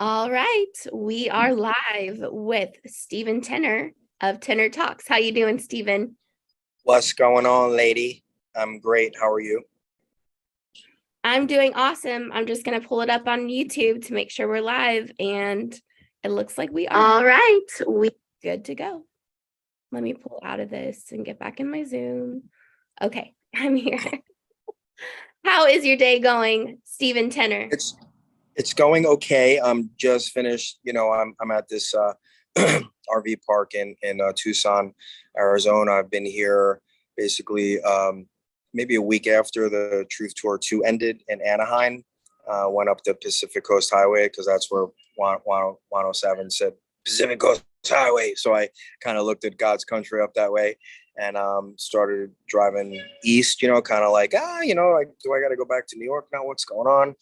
All right, we are live with Stephen Tenor of Tenor Talks. How you doing, Stephen? What's going on, lady? I'm great. How are you? I'm doing awesome. I'm just gonna pull it up on YouTube to make sure we're live, and it looks like we are. All right, we good to go. Let me pull out of this and get back in my Zoom. Okay, I'm here. How is your day going, Stephen Tenor? It's going okay. I'm just finished. I'm at this RV park in Tucson, Arizona. I've been here basically maybe a week after the Truth Tour 2 ended in Anaheim. Went up the Pacific Coast Highway because that's where 107 said Pacific Coast Highway. So I kind of looked at God's country up that way and started driving east, kind of like, like, do I got to go back to New York now? What's going on?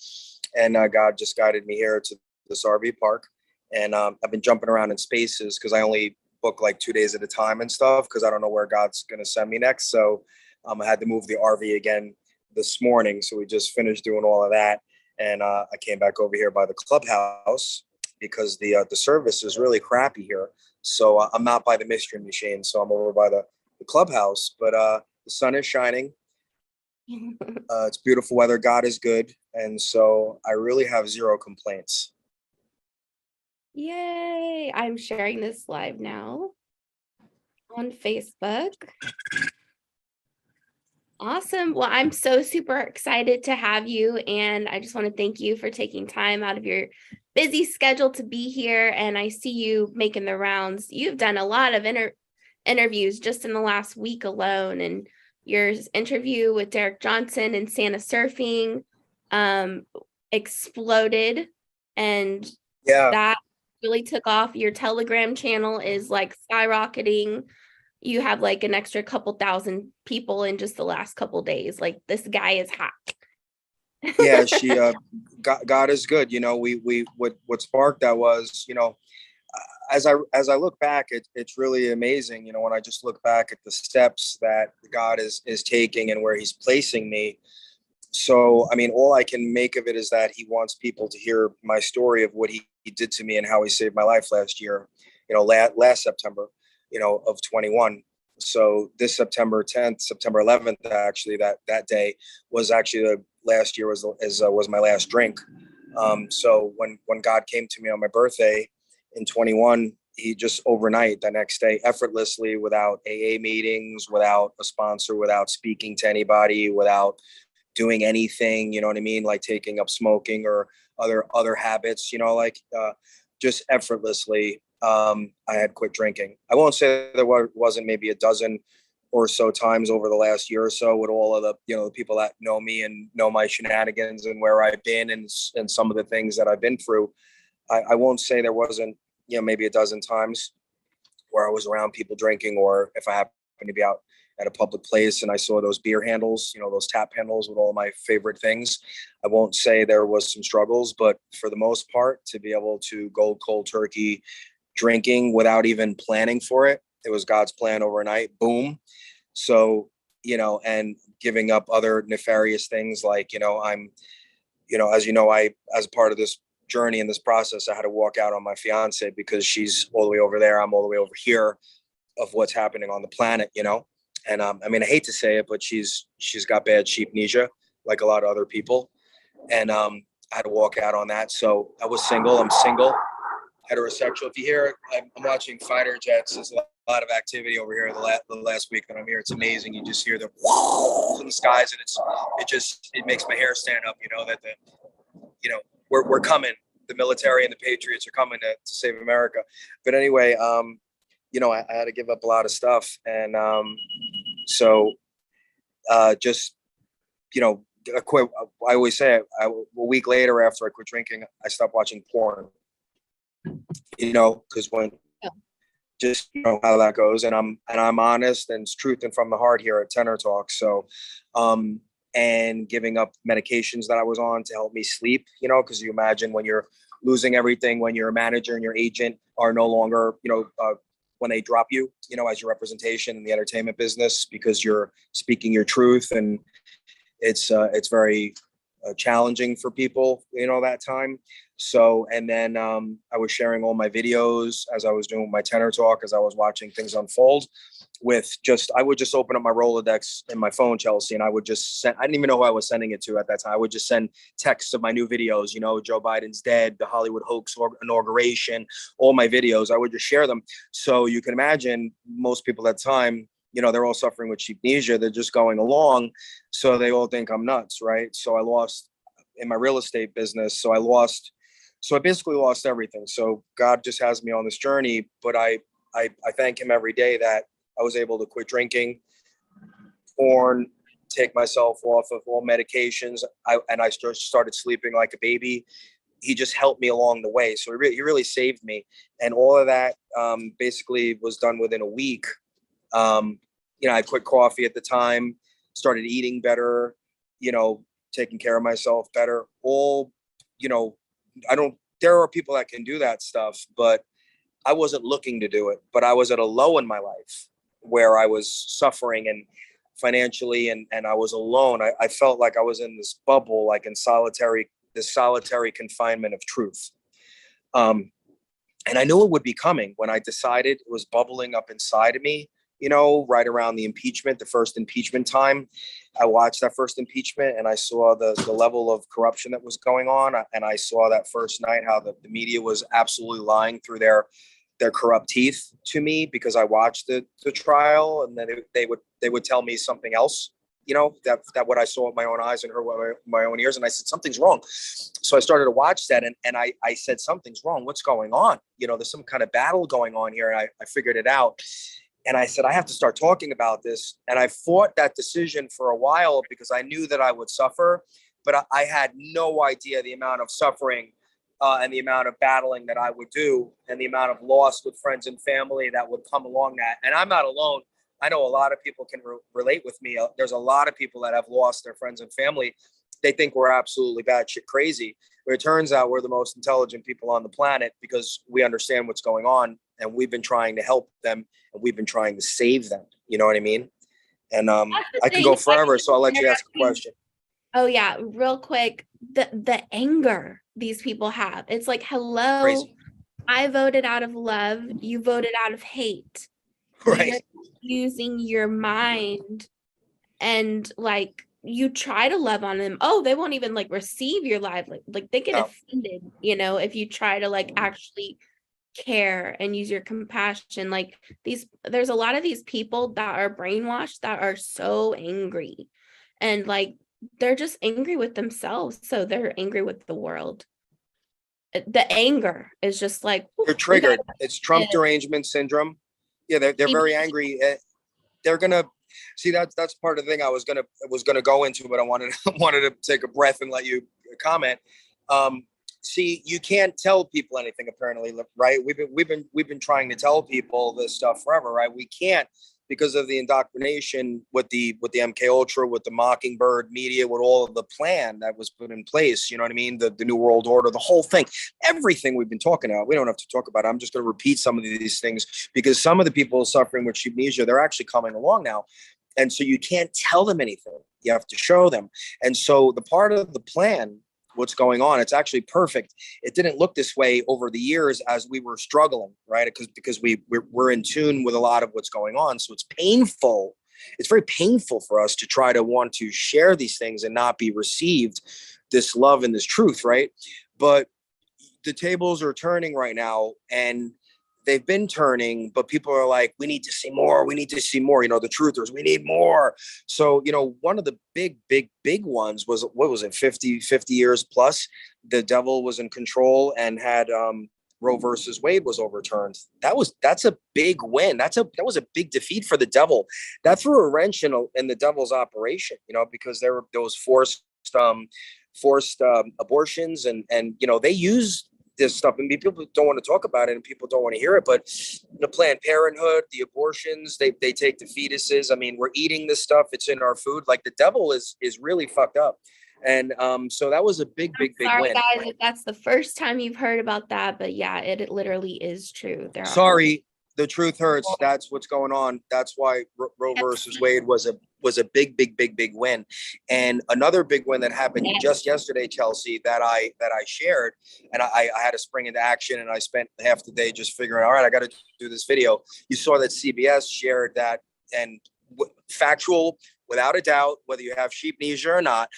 And God just guided me here to this RV park. And I've been jumping around in spaces because I only book like 2 days at a time and stuff because I don't know where God's going to send me next. So I had to move the RV again this morning. So we just finished doing all of that. And I came back over here by the clubhouse because the service is really crappy here. So I'm not by the mystery machine. So I'm over by the clubhouse. But the sun is shining. It's beautiful weather. God is good. And so I really have zero complaints. Yay! I'm sharing this live now on Facebook. Awesome. Well, I'm so super excited to have you. And I just want to thank you for taking time out of your busy schedule to be here. And I see you making the rounds. You've done a lot of interviews just in the last week alone. And your interview with Derek Johnson and Santa Surfing exploded. And Yeah. that really took off. Your Telegram channel is like skyrocketing. You have like an extra couple thousand people in just the last couple days. Like, this guy is hot. Yeah, God is good. What sparked that was, as I look back, it's really amazing. When I just look back at the steps that God is taking and where he's placing me. So, I mean, all I can make of it is that he wants people to hear my story of what he did to me and how he saved my life last year, last September, of 21. So this September 10th, September 11th, actually, that day was actually the last year was my last drink. So when God came to me on my birthday in 21, he just overnight the next day, effortlessly, without AA meetings, without a sponsor, without speaking to anybody, without doing anything, you know what I mean? Like taking up smoking or other habits, just effortlessly, I had quit drinking. I won't say there wasn't maybe a dozen or so times over the last year or so with all of the people that know me and know my shenanigans and where I've been and some of the things that I've been through. I won't say there wasn't, maybe a dozen times where I was around people drinking, or if I happened to be out at a public place and I saw those beer handles, those tap handles with all my favorite things. I won't say there was some struggles, but for the most part, to be able to go cold turkey drinking without even planning for it, it was God's plan overnight. Boom. So, and giving up other nefarious things like, I'm, as part of this journey in this process, I had to walk out on my fiance because she's all the way over there. I'm all the way over here of what's happening on the planet, And I mean, I hate to say it, but she's got bad sheepnesia, like a lot of other people. And I had to walk out on that. So I was single. I'm single, heterosexual. If you hear it, I'm watching fighter jets. There's a lot of activity over here the last week that I'm here. It's amazing. You just hear the in the skies, and it makes my hair stand up. That we're coming. The military and the patriots are coming to save America. But anyway, I had to give up a lot of stuff, and so just I always say a week later after I quit drinking, I stopped watching porn. Because when just how that goes, and I'm honest and it's truth and from the heart here at Tenor Talk. So, and giving up medications that I was on to help me sleep. Because you imagine when you're losing everything, when your manager and your agent are no longer, when they drop you, as your representation in the entertainment business because you're speaking your truth, and it's very challenging for people, that time. So, and then I was sharing all my videos as I was doing my tenor talk, as I was watching things unfold I would just open up my Rolodex in my phone, Chelsea, and I would just send, I didn't even know who I was sending it to at that time. I would just send texts of my new videos, Joe Biden's dead, the Hollywood hoax inauguration, all my videos. I would just share them. So you can imagine most people at the time, they're all suffering with sheepnesia. They're just going along. So they all think I'm nuts, right? So I lost in my real estate business. So I basically lost everything. So God just has me on this journey, but I thank him every day that I was able to quit drinking, porn, take myself off of all medications. I started sleeping like a baby. He just helped me along the way. So he really saved me. And all of that basically was done within a week. I quit coffee at the time, started eating better, taking care of myself better. There are people that can do that stuff, but I wasn't looking to do it. But I was at a low in my life where I was suffering and financially, and I was alone. I felt like I was in this bubble, like in this solitary confinement of truth. And I knew it would be coming when I decided. It was bubbling up inside of me, right around the first impeachment time. I watched that first impeachment and I saw the level of corruption that was going on. And I saw that first night how the media was absolutely lying through their corrupt teeth to me, because I watched the trial, and then they would tell me something else, that what I saw with my own eyes and heard with my own ears. And I said, something's wrong. So I started to watch that, and I said, something's wrong. What's going on? There's some kind of battle going on here. And I figured it out. And I said, I have to start talking about this. And I fought that decision for a while because I knew that I would suffer, but I had no idea the amount of suffering and the amount of battling that I would do, and the amount of loss with friends and family that would come along that. And I'm not alone. I know a lot of people can relate with me. There's a lot of people that have lost their friends and family. They think we're absolutely batshit crazy. But it turns out we're the most intelligent people on the planet, because we understand what's going on, and we've been trying to help them, and we've been trying to save them. You know what I mean? And I can go forever, so I'll let you ask a question. Oh yeah, real quick. The anger these people have. It's like, hello, crazy. I voted out of love. You voted out of hate. Right. You're using your mind, and like, you try to love on them. Oh, they won't even like receive your life. Like they get offended, if you try to like actually care and use your compassion. Like there's a lot of these people that are brainwashed that are so angry, and like they're just angry with themselves, so they're angry with the world. The anger is just like, they're triggered. It's Trump derangement syndrome. Yeah, they're very angry. They're gonna see that's part of the thing I was gonna go into, but I wanted to take a breath and let you comment. See, you can't tell people anything, apparently, right? We've been trying to tell people this stuff forever, right? We can't, because of the indoctrination with the MK Ultra, with the Mockingbird media, with all of the plan that was put in place. You know what I mean? The New World Order, the whole thing, everything we've been talking about. We don't have to talk about it. I'm just going to repeat some of these things, because some of the people suffering with sheepnesia, they're actually coming along now. And so you can't tell them anything. You have to show them. And so the part of the plan, what's going on, it's actually perfect. It didn't look this way over the years as we were struggling, right? Because we're in tune with a lot of what's going on. So it's painful. It's very painful for us to try to want to share these things and not be received, this love and this truth, right? But the tables are turning right now, and they've been turning, but people are like, we need to see more. We need to see more. The truthers, we need more. So, one of the big ones was, what was it? 50 years plus, the devil was in control and had Roe versus Wade was overturned. That's a big win. That was a big defeat for the devil. That threw a wrench in the devil's operation, because there was forced abortions, and they used this stuff, and people don't want to talk about it, and people don't want to hear it. But the Planned Parenthood, the abortions, they take the fetuses. I mean, we're eating this stuff. It's in our food. Like, the devil is really fucked up. And so that was a big win. Guys, if that's the first time you've heard about that, but yeah, it literally is true. Sorry, the truth hurts. That's what's going on. That's why Roe versus Wade was a was a big win. And another big win that happened just yesterday, Chelsea, that I shared, and I had to spring into action, and I spent half the day just figuring, all right, I got to do this video. You saw that CBS shared that, and factual, without a doubt, whether you have sheepnesia or not,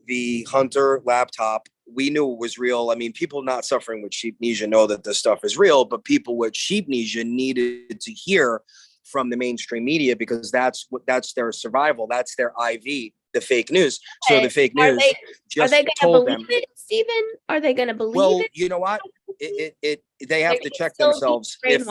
the Hunter laptop, we knew it was real. I mean, people not suffering with sheepnesia know that this stuff is real, but people with sheepnesia needed to hear from the mainstream media, because that's their survival. That's their IV, the fake news. So the fake news are they going to believe it, Stephen? Are they going to believe it? You know what? They have to check themselves. If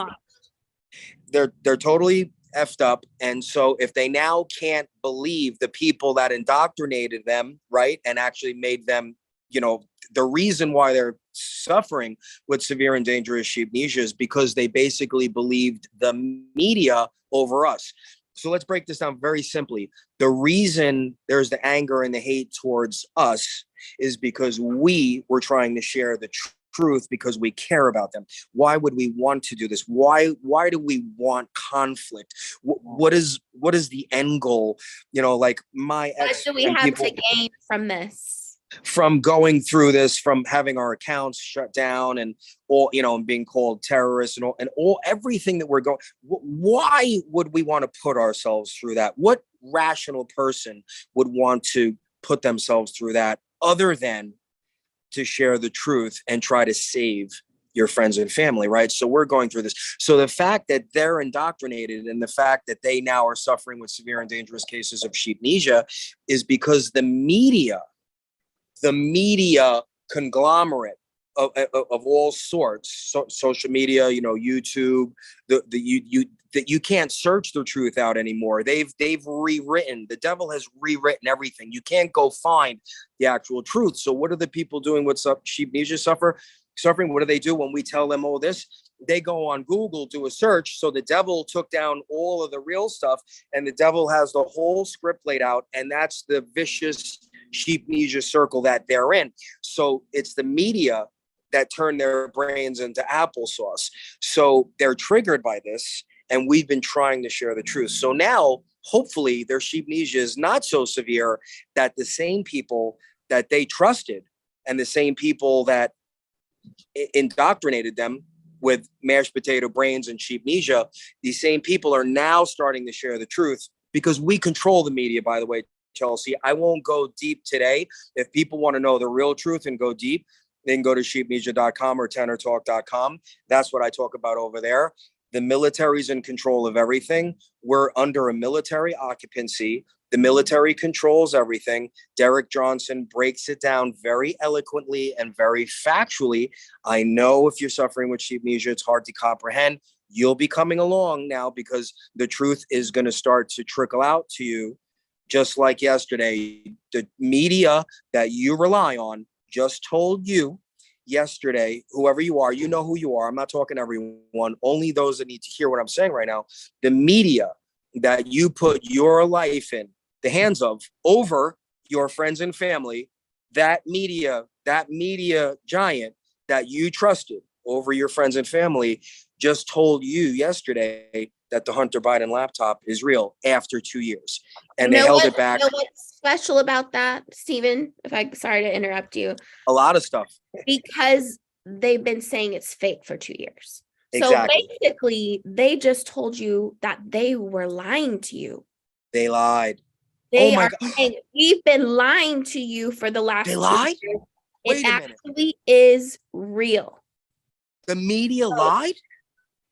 they're totally effed up. And so if they now can't believe the people that indoctrinated them, right, and actually made them, the reason why they're suffering with severe and dangerous sheepnesia is because they basically believed the media over us. So let's break this down very simply. The reason there's the anger and the hate towards us is because we were trying to share the truth, because we care about them. Why would we want to do this? Why do we want conflict? What is the end goal? Like my ex. What do we have to gain from this? From going through this, from having our accounts shut down, and all, and being called terrorists, and everything that we're going. Why would we want to put ourselves through that? What rational person would want to put themselves through that, other than to share the truth and try to save your friends and family, right? So we're going through this. So the fact that they're indoctrinated, and the fact that they now are suffering with severe and dangerous cases of sheepnesia, is because the media conglomerate of all sorts, social media, YouTube, that you can't search the truth out anymore. They've rewritten. The devil has rewritten everything. You can't go find the actual truth. So what are the people doing with sheepnesia suffering? What do they do when we tell them all this? They go on Google, do a search. So the devil took down all of the real stuff, and the devil has the whole script laid out, and that's the vicious sheepnesia circle that they're in. So it's the media that turn their brains into applesauce. So they're triggered by this, and we've been trying to share the truth. So now, hopefully, their sheepnesia is not so severe that the same people that they trusted, and the same people that indoctrinated them with mashed potato brains and sheepnesia, these same people are now starting to share the truth, because we control the media, by the way, Chelsea. I won't go deep today. If people want to know the real truth and go deep, they can go to sheepnesia.com or tenortalk.com. That's what I talk about over there. The military's in control of everything. We're under a military occupancy. The military controls everything. Derek Johnson breaks it down very eloquently and very factually. I know if you're suffering with sheepnesia, it's hard to comprehend. You'll be coming along now, because the truth is going to start to trickle out to you. Just like yesterday, the media that you rely on just told you yesterday, whoever you are, you know who you are. I'm not talking to everyone, only those that need to hear what I'm saying right now. The media that you put your life in the hands of over your friends and family, that media giant that you trusted over your friends and family, just told you yesterday that the Hunter Biden laptop is real after 2 years. And they held it back. You know what's special about that, Stephen? Sorry to interrupt you. A lot of stuff. Because they've been saying it's fake for 2 years. Exactly. So basically, they just told you that they were lying to you. They lied. They are saying, we've been lying to you for the last 2 years. They lied? It actually is real. The media lied?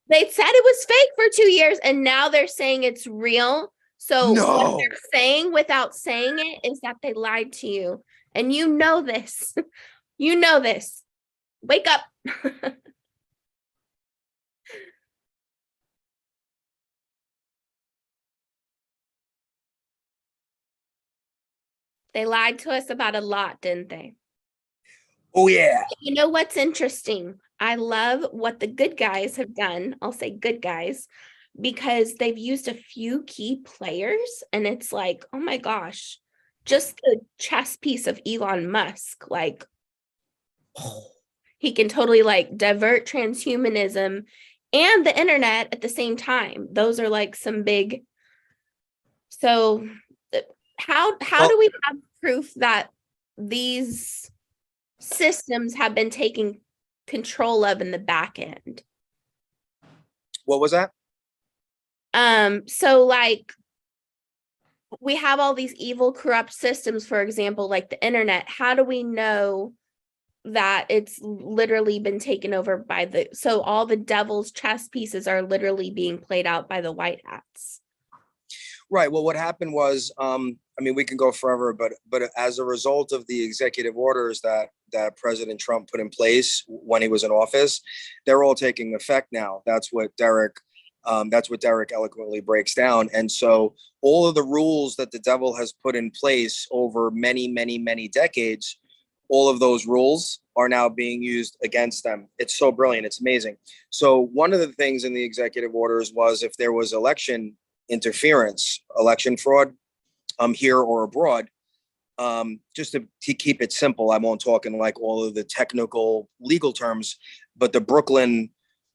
They said it was fake for 2 years, and now they're saying it's real. So what they're saying without saying it is that they lied to you. And you know this. You know this. Wake up. They lied to us about a lot, didn't they? Oh, yeah. You know what's interesting? I love what the good guys have done. I'll say good guys, because they've used a few key players, and it's like, oh my gosh, just the chess piece of Elon Musk. Like, he can totally like divert transhumanism and the internet at the same time. Those are like some big. So how Well, do we have proof that these systems have been taken control of in the back end? what was that? So like we have all these evil, corrupt systems, for example, like the internet. How do we know that it's literally been taken over by so all the devil's chess pieces are literally being played out by the white hats? Right. Well, what happened was, I mean, we can go forever, but as a result of the executive orders that President Trump put in place when he was in office, they're all taking effect now. That's what Derek eloquently breaks down. And so all of the rules that the devil has put in place over many, many, many decades, all of those rules are now being used against them. It's so brilliant. It's amazing. So one of the things in the executive orders was if there was election interference, election fraud, here or abroad, just to keep it simple, I won't talk in like all of the technical legal terms, but the Brooklyn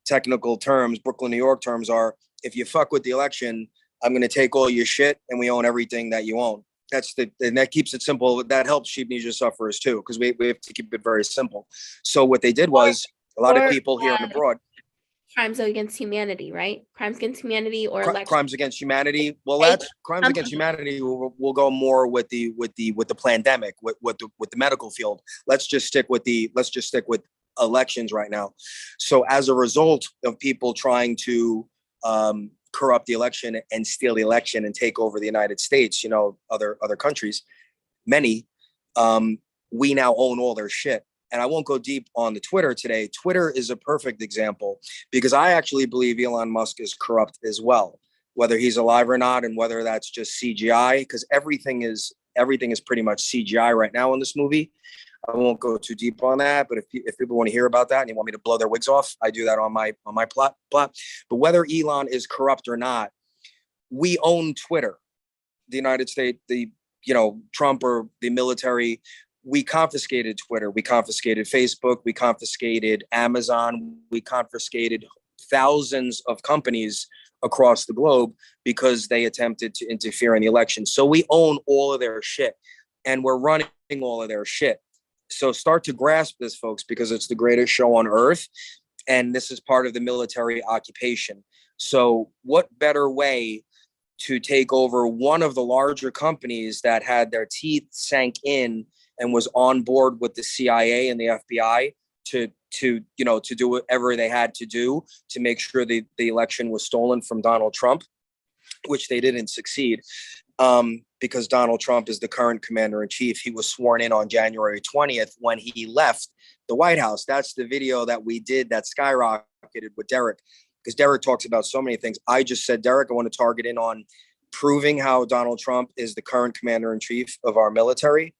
technical terms, Brooklyn, New York terms are, if you fuck with the election, I'm going to take all your shit and we own everything that you own. And that keeps it simple. That helps sheep news sufferers too, because we have to keep it very simple. So what they did was a lot of people here and abroad. Crimes against humanity, right? Crimes against humanity or crimes against humanity. Well, that's crimes against humanity. We'll go more with the pandemic, with the medical field. Let's just stick with elections right now. So as a result of people trying to corrupt the election and steal the election and take over the United States, other countries, many, we now own all their shit. And I won't go deep on the Twitter today. Twitter is a perfect example because I actually believe Elon Musk is corrupt as well, whether he's alive or not, and whether that's just CGI, because everything is pretty much CGI right now in this movie. I won't go too deep on that, but if people want to hear about that and you want me to blow their wigs off, I do that on my plot. But whether Elon is corrupt or not, we own Twitter, the United States, Trump or the military. We confiscated Twitter, we confiscated Facebook, we confiscated Amazon, we confiscated thousands of companies across the globe because they attempted to interfere in the election. So we own all of their shit and we're running all of their shit. So start to grasp this, folks, because it's the greatest show on earth. And this is part of the military occupation. So what better way to take over one of the larger companies that had their teeth sank in and was on board with the CIA and the FBI to do whatever they had to do to make sure the election was stolen from Donald Trump, which they didn't succeed, because Donald Trump is the current commander in chief. He was sworn in on January 20th when he left the White House. That's the video that we did that skyrocketed with Derek, because Derek talks about so many things. I just said, Derek, I want to target in on proving how Donald Trump is the current commander in chief of our military,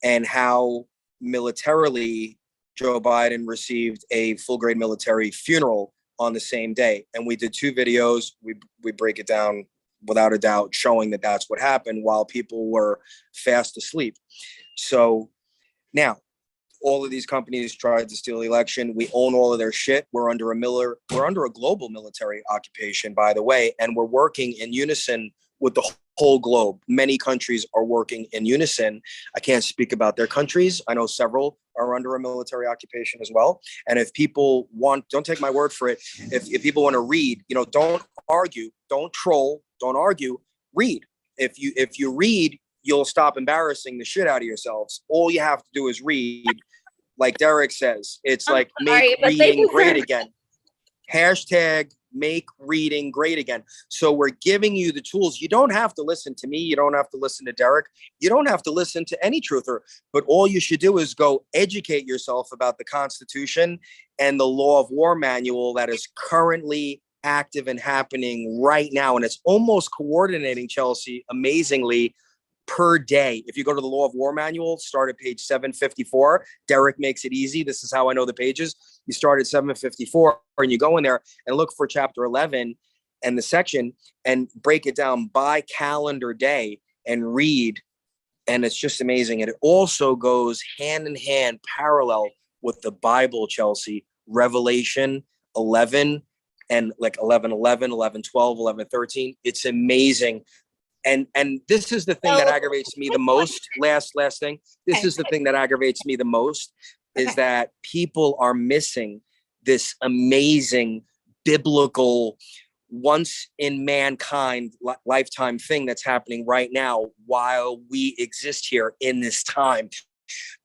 and how militarily Joe Biden received a full grade military funeral on the same day. And we did two videos. We break it down without a doubt, showing that that's what happened while people were fast asleep. So now all of these companies tried to steal the election. We own all of their shit. We're under a global military occupation, by the way, and we're working in unison with the whole globe. Many countries are working in unison. I can't speak about their countries. I know several are under a military occupation as well. And if people want, don't take my word for it. If people want to read, don't argue, don't troll, don't argue, read. If you read, you'll stop embarrassing the shit out of yourselves. All you have to do is read. Like Derek says, it's like make reading great again. Hashtag make reading great again. So we're giving you the tools. You don't have to listen to me. You don't have to listen to Derek. You don't have to listen to any truther. But all you should do is go educate yourself about the Constitution and the Law of War Manual that is currently active and happening right now. And it's almost coordinating, Chelsea, amazingly, per day. If you go to the Law of War Manual, start at page 754. Derek makes it easy. This is how I know the pages. You start at 754 and you go in there and look for chapter 11 and the section and break it down by calendar day and read. And it's just amazing. And it also goes hand in hand, parallel with the Bible, Chelsea. Revelation 11 and like 11:11, 11:12, 11:13. It's amazing. And this is the thing that aggravates me the most. Last thing. This is the thing that aggravates me the most is that people are missing this amazing biblical once in mankind lifetime thing that's happening right now while we exist here in this time.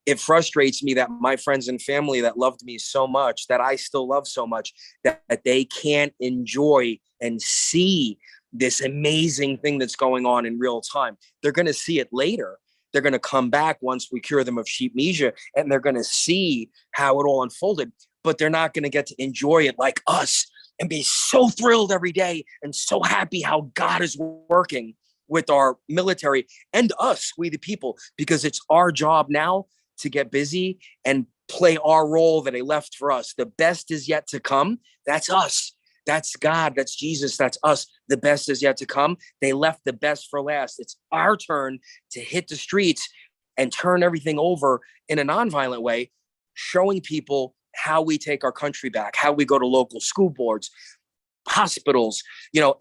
It frustrates me that my friends and family that loved me so much, that I still love so much, that they can't enjoy and see this amazing thing that's going on in real time. They're going to see it later. They're going to come back once we cure them of sheepnesia, and they're going to see how it all unfolded, but they're not going to get to enjoy it like us and be so thrilled every day and so happy how God is working with our military and us, we the people, because it's our job now to get busy and play our role that they left for us. The best is yet to come. That's us. That's God. That's Jesus. That's us. The best is yet to come. They left the best for last. It's our turn to hit the streets and turn everything over in a nonviolent way, showing people how we take our country back, how we go to local school boards, hospitals,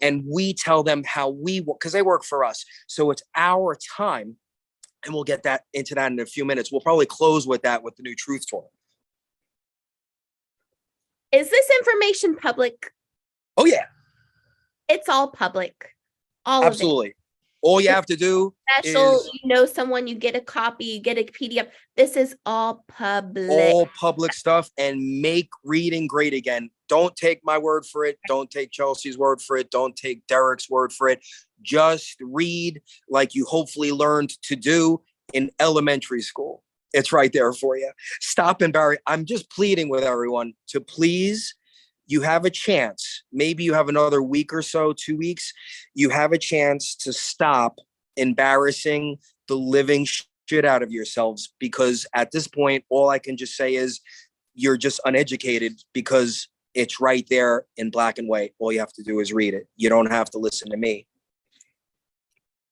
and we tell them how we, because they work for us. So it's our time. And we'll get into that in a few minutes. We'll probably close with that with the new truth tour. Is this information public? Oh, yeah. It's all public. All Absolutely. of it. All you have to do is, someone, you get a copy, you get a PDF. This is all public. All public stuff, and make reading great again. Don't take my word for it. Don't take Chelsea's word for it. Don't take Derek's word for it. Just read like you hopefully learned to do in elementary school. It's right there for you. Stop embarrassing. I'm just pleading with everyone to please. You have a chance. Maybe you have another week or so, 2 weeks. You have a chance to stop embarrassing the living shit out of yourselves, because at this point, all I can just say is you're just uneducated, because it's right there in black and white. All you have to do is read it. You don't have to listen to me.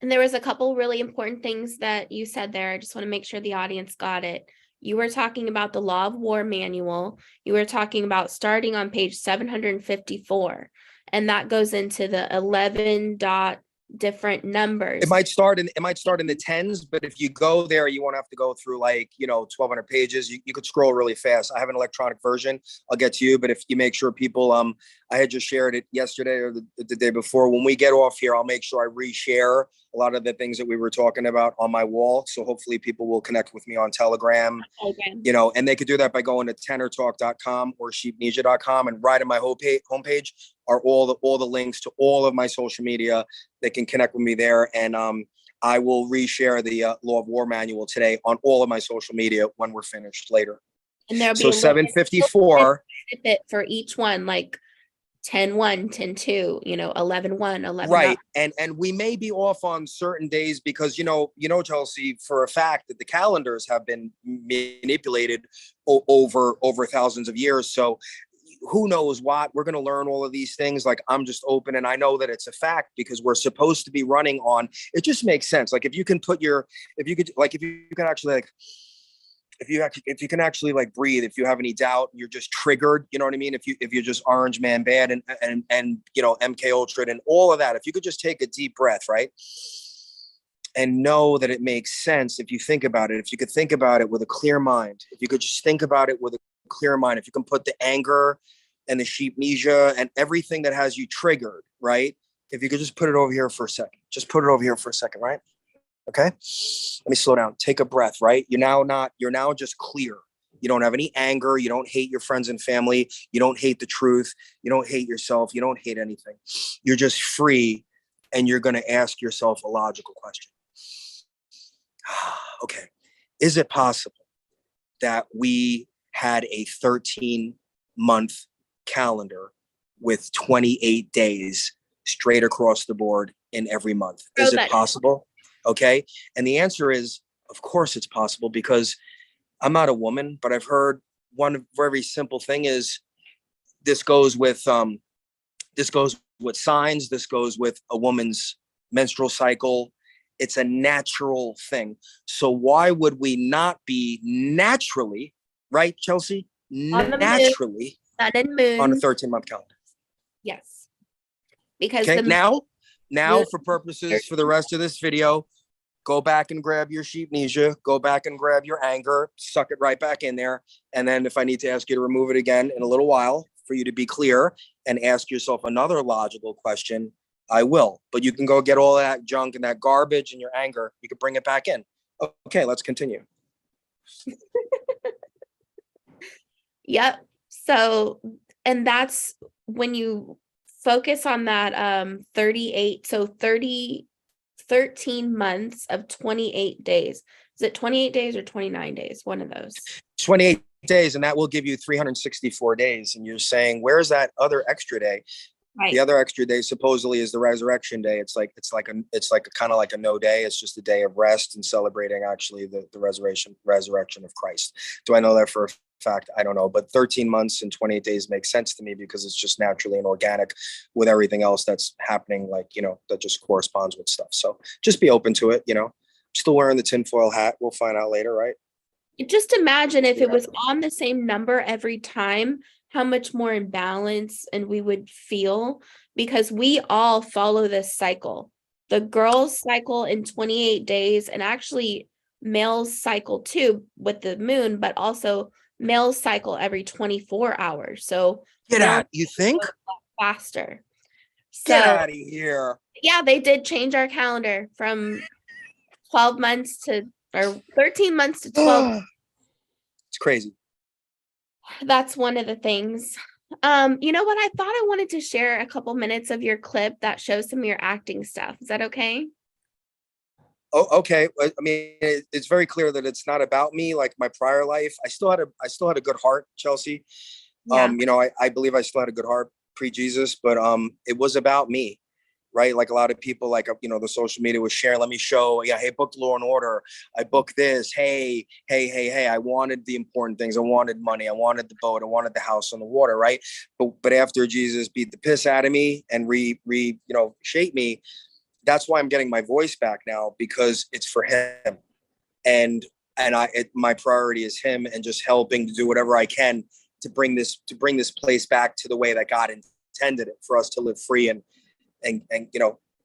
And there was a couple really important things that you said there. I just want to make sure the audience got it. You were talking about the Law of War manual. You were talking about starting on page 754, and that goes into the 11 different numbers. It might start in the tens, but if you go there, you won't have to go through 1,200 pages. You could scroll really fast. I have an electronic version. I'll get to you, but if you make sure people, I had just shared it yesterday or the day before. When we get off here, I'll make sure I reshare a lot of the things that we were talking about on my wall. So hopefully people will connect with me on Telegram, and they could do that by going to tenortalk.com or sheepnesia.com, and right on my homepage are all the links to all of my social media. They can connect with me there. And I will reshare the Law of War manual today on all of my social media when we're finished later. And there'll be so 754 for each one, like 10-1, 10-2, 11-1, 11. Right. And we may be off on certain days because, Chelsea, for a fact that the calendars have been manipulated over thousands of years. So who knows what? We're going to learn all of these things. Like, I'm just open, and I know that it's a fact because we're supposed to be running on. It just makes sense. Like, if you can actually like breathe, if you have any doubt, you're just triggered, you know what I mean? If you're just Orange Man bad and MK Ultra and all of that, if you could just take a deep breath, right? And know that it makes sense. If you think about it, if you could think about it with a clear mind, if you could just think about it with a clear mind, if you can put the anger and the sheepnesia and everything that has you triggered, right? If you could just put it over here for a second, right? Okay. Let me slow down. Take a breath, right? You're now just clear. You don't have any anger. You don't hate your friends and family. You don't hate the truth. You don't hate yourself. You don't hate anything. You're just free. And you're going to ask yourself a logical question. Okay. Is it possible that we had a 13-month calendar with 28 days straight across the board in every month? Is it possible? Okay. And the answer is, of course it's possible, because I'm not a woman, but I've heard one very simple thing is this goes with signs. This goes with a woman's menstrual cycle. It's a natural thing. So why would we not be naturally, right, Chelsea? Naturally sun and moon on a 13-month calendar. Yes. Because now Now, for purposes for the rest of this video, go back and grab your sheepnesia, go back and grab your anger, suck it right back in there. And then if I need to ask you to remove it again in a little while for you to be clear and ask yourself another logical question, I will. But you can go get all that junk and that garbage and your anger. You can bring it back in. Okay, let's continue. Yep. So, and that's when you focus on that 13 months of 28 days. Is it 28 days or 29 days? One of those. 28 days, and that will give you 364 days. And you're saying, where's that other extra day? Right. The other extra day supposedly is the resurrection day. It's like a kind of like a no day. It's just a day of rest and celebrating actually the resurrection of Christ. Do I know that for a fact? I don't know, but 13 months and 28 days makes sense to me because it's just naturally and organic with everything else that's happening, like, that just corresponds with stuff. So just be open to it. I'm still wearing the tinfoil hat. We'll find out later, right? Just imagine if it was on the same number every time, how much more in balance and we would feel, because we all follow this cycle. The girls cycle in 28 days, and actually males cycle too with the moon, but also males cycle every 24 hours. So get out, you think? Faster. So, get out of here. Yeah, they did change our calendar from 12 months to, or 13 months to 12. It's crazy. That's one of the things. You know what? I thought I wanted to share a couple minutes of your clip that shows some of your acting stuff. Is that okay? Oh, okay. I mean, it's very clear that it's not about me. Like my prior life, I still had a good heart, Chelsea. Yeah. I believe I still had a good heart pre-Jesus, but it was about me. Right. Like a lot of people, like, the social media was sharing, let me show, hey, booked Law and Order. I booked this. Hey, I wanted the important things. I wanted money. I wanted the boat. I wanted the house on the water. Right. But after Jesus beat the piss out of me and shaped me, that's why I'm getting my voice back now, because it's for him. And my priority is him, and just helping to do whatever I can to bring this place back to the way that God intended it, for us to live free and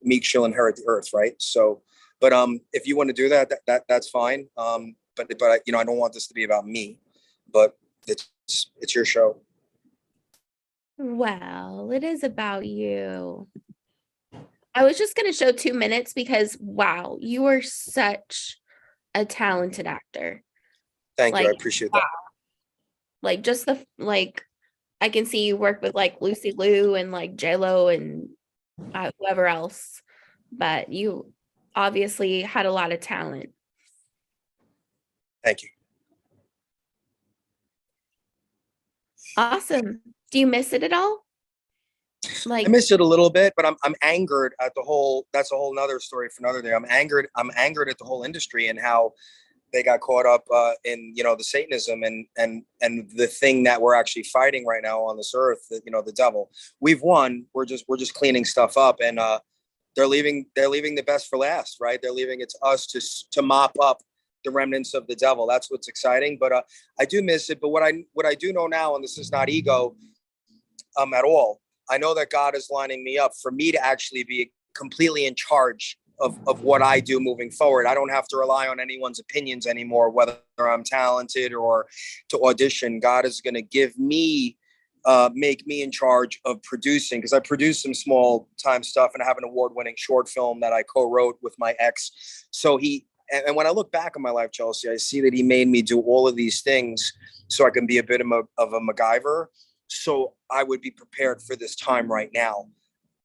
meek shall inherit the earth, right? So, but if you want to do that's fine. But I don't want this to be about me, but it's your show. Well, it is about you. I was just going to show 2 minutes because, wow, you are such a talented actor. Thank you. I appreciate that. Like, just I can see you work with like Lucy Liu and like J-Lo and whoever else, but you obviously had a lot of talent. Thank you. Awesome. Do you miss it at all? I miss it a little bit, but I'm angered at the whole. That's a whole nother story for another day. I'm angered at the whole industry and how they got caught up in the Satanism and the thing that we're actually fighting right now on this earth. The devil. We've won. We're just cleaning stuff up, and they're leaving the best for last. Right? They're leaving it to us to mop up the remnants of the devil. That's what's exciting. But I do miss it. But what I do know now, and this is not ego at all. I know that God is lining me up for me to actually be completely in charge of what I do moving forward. I don't have to rely on anyone's opinions anymore, whether I'm talented or to audition. God is going to give me, make me in charge of producing, because I produce some small time stuff and I have an award-winning short film that I co-wrote with my ex. So and when I look back on my life, Chelsea, I see that he made me do all of these things so I can be a bit of a MacGyver. So I would be prepared for this time right now.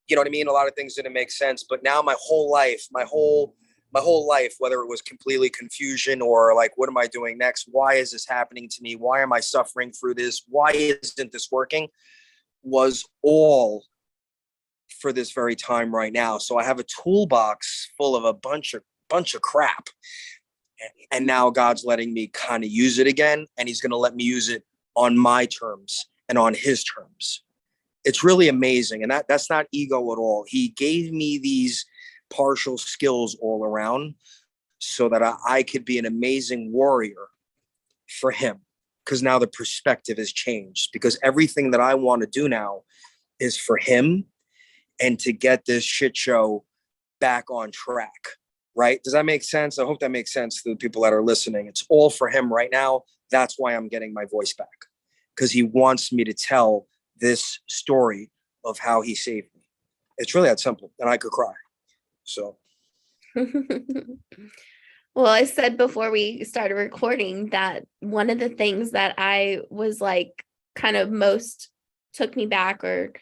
You know what I mean? A lot of things didn't make sense, but now my whole life, whether it was completely confusion or like, what am I doing next? Why is this happening to me? Why am I suffering through this? Why isn't this working? Was all for this very time right now. So I have a toolbox full of a bunch of crap. And now God's letting me kind of use it again. And he's going to let me use it on my terms and on his terms. It's really amazing. And that's not ego at all. He gave me these partial skills all around so that I could be an amazing warrior for him. Because now the perspective has changed, because everything that I want to do now is for him and to get this shit show back on track. Right? Does that make sense? I hope that makes sense to the people that are listening. It's all for him right now. That's why I'm getting my voice back, because he wants me to tell this story of how he saved me. It's really that simple, and I could cry. So. Well, I said before we started recording that one of the things that I was like kind of most took me back or,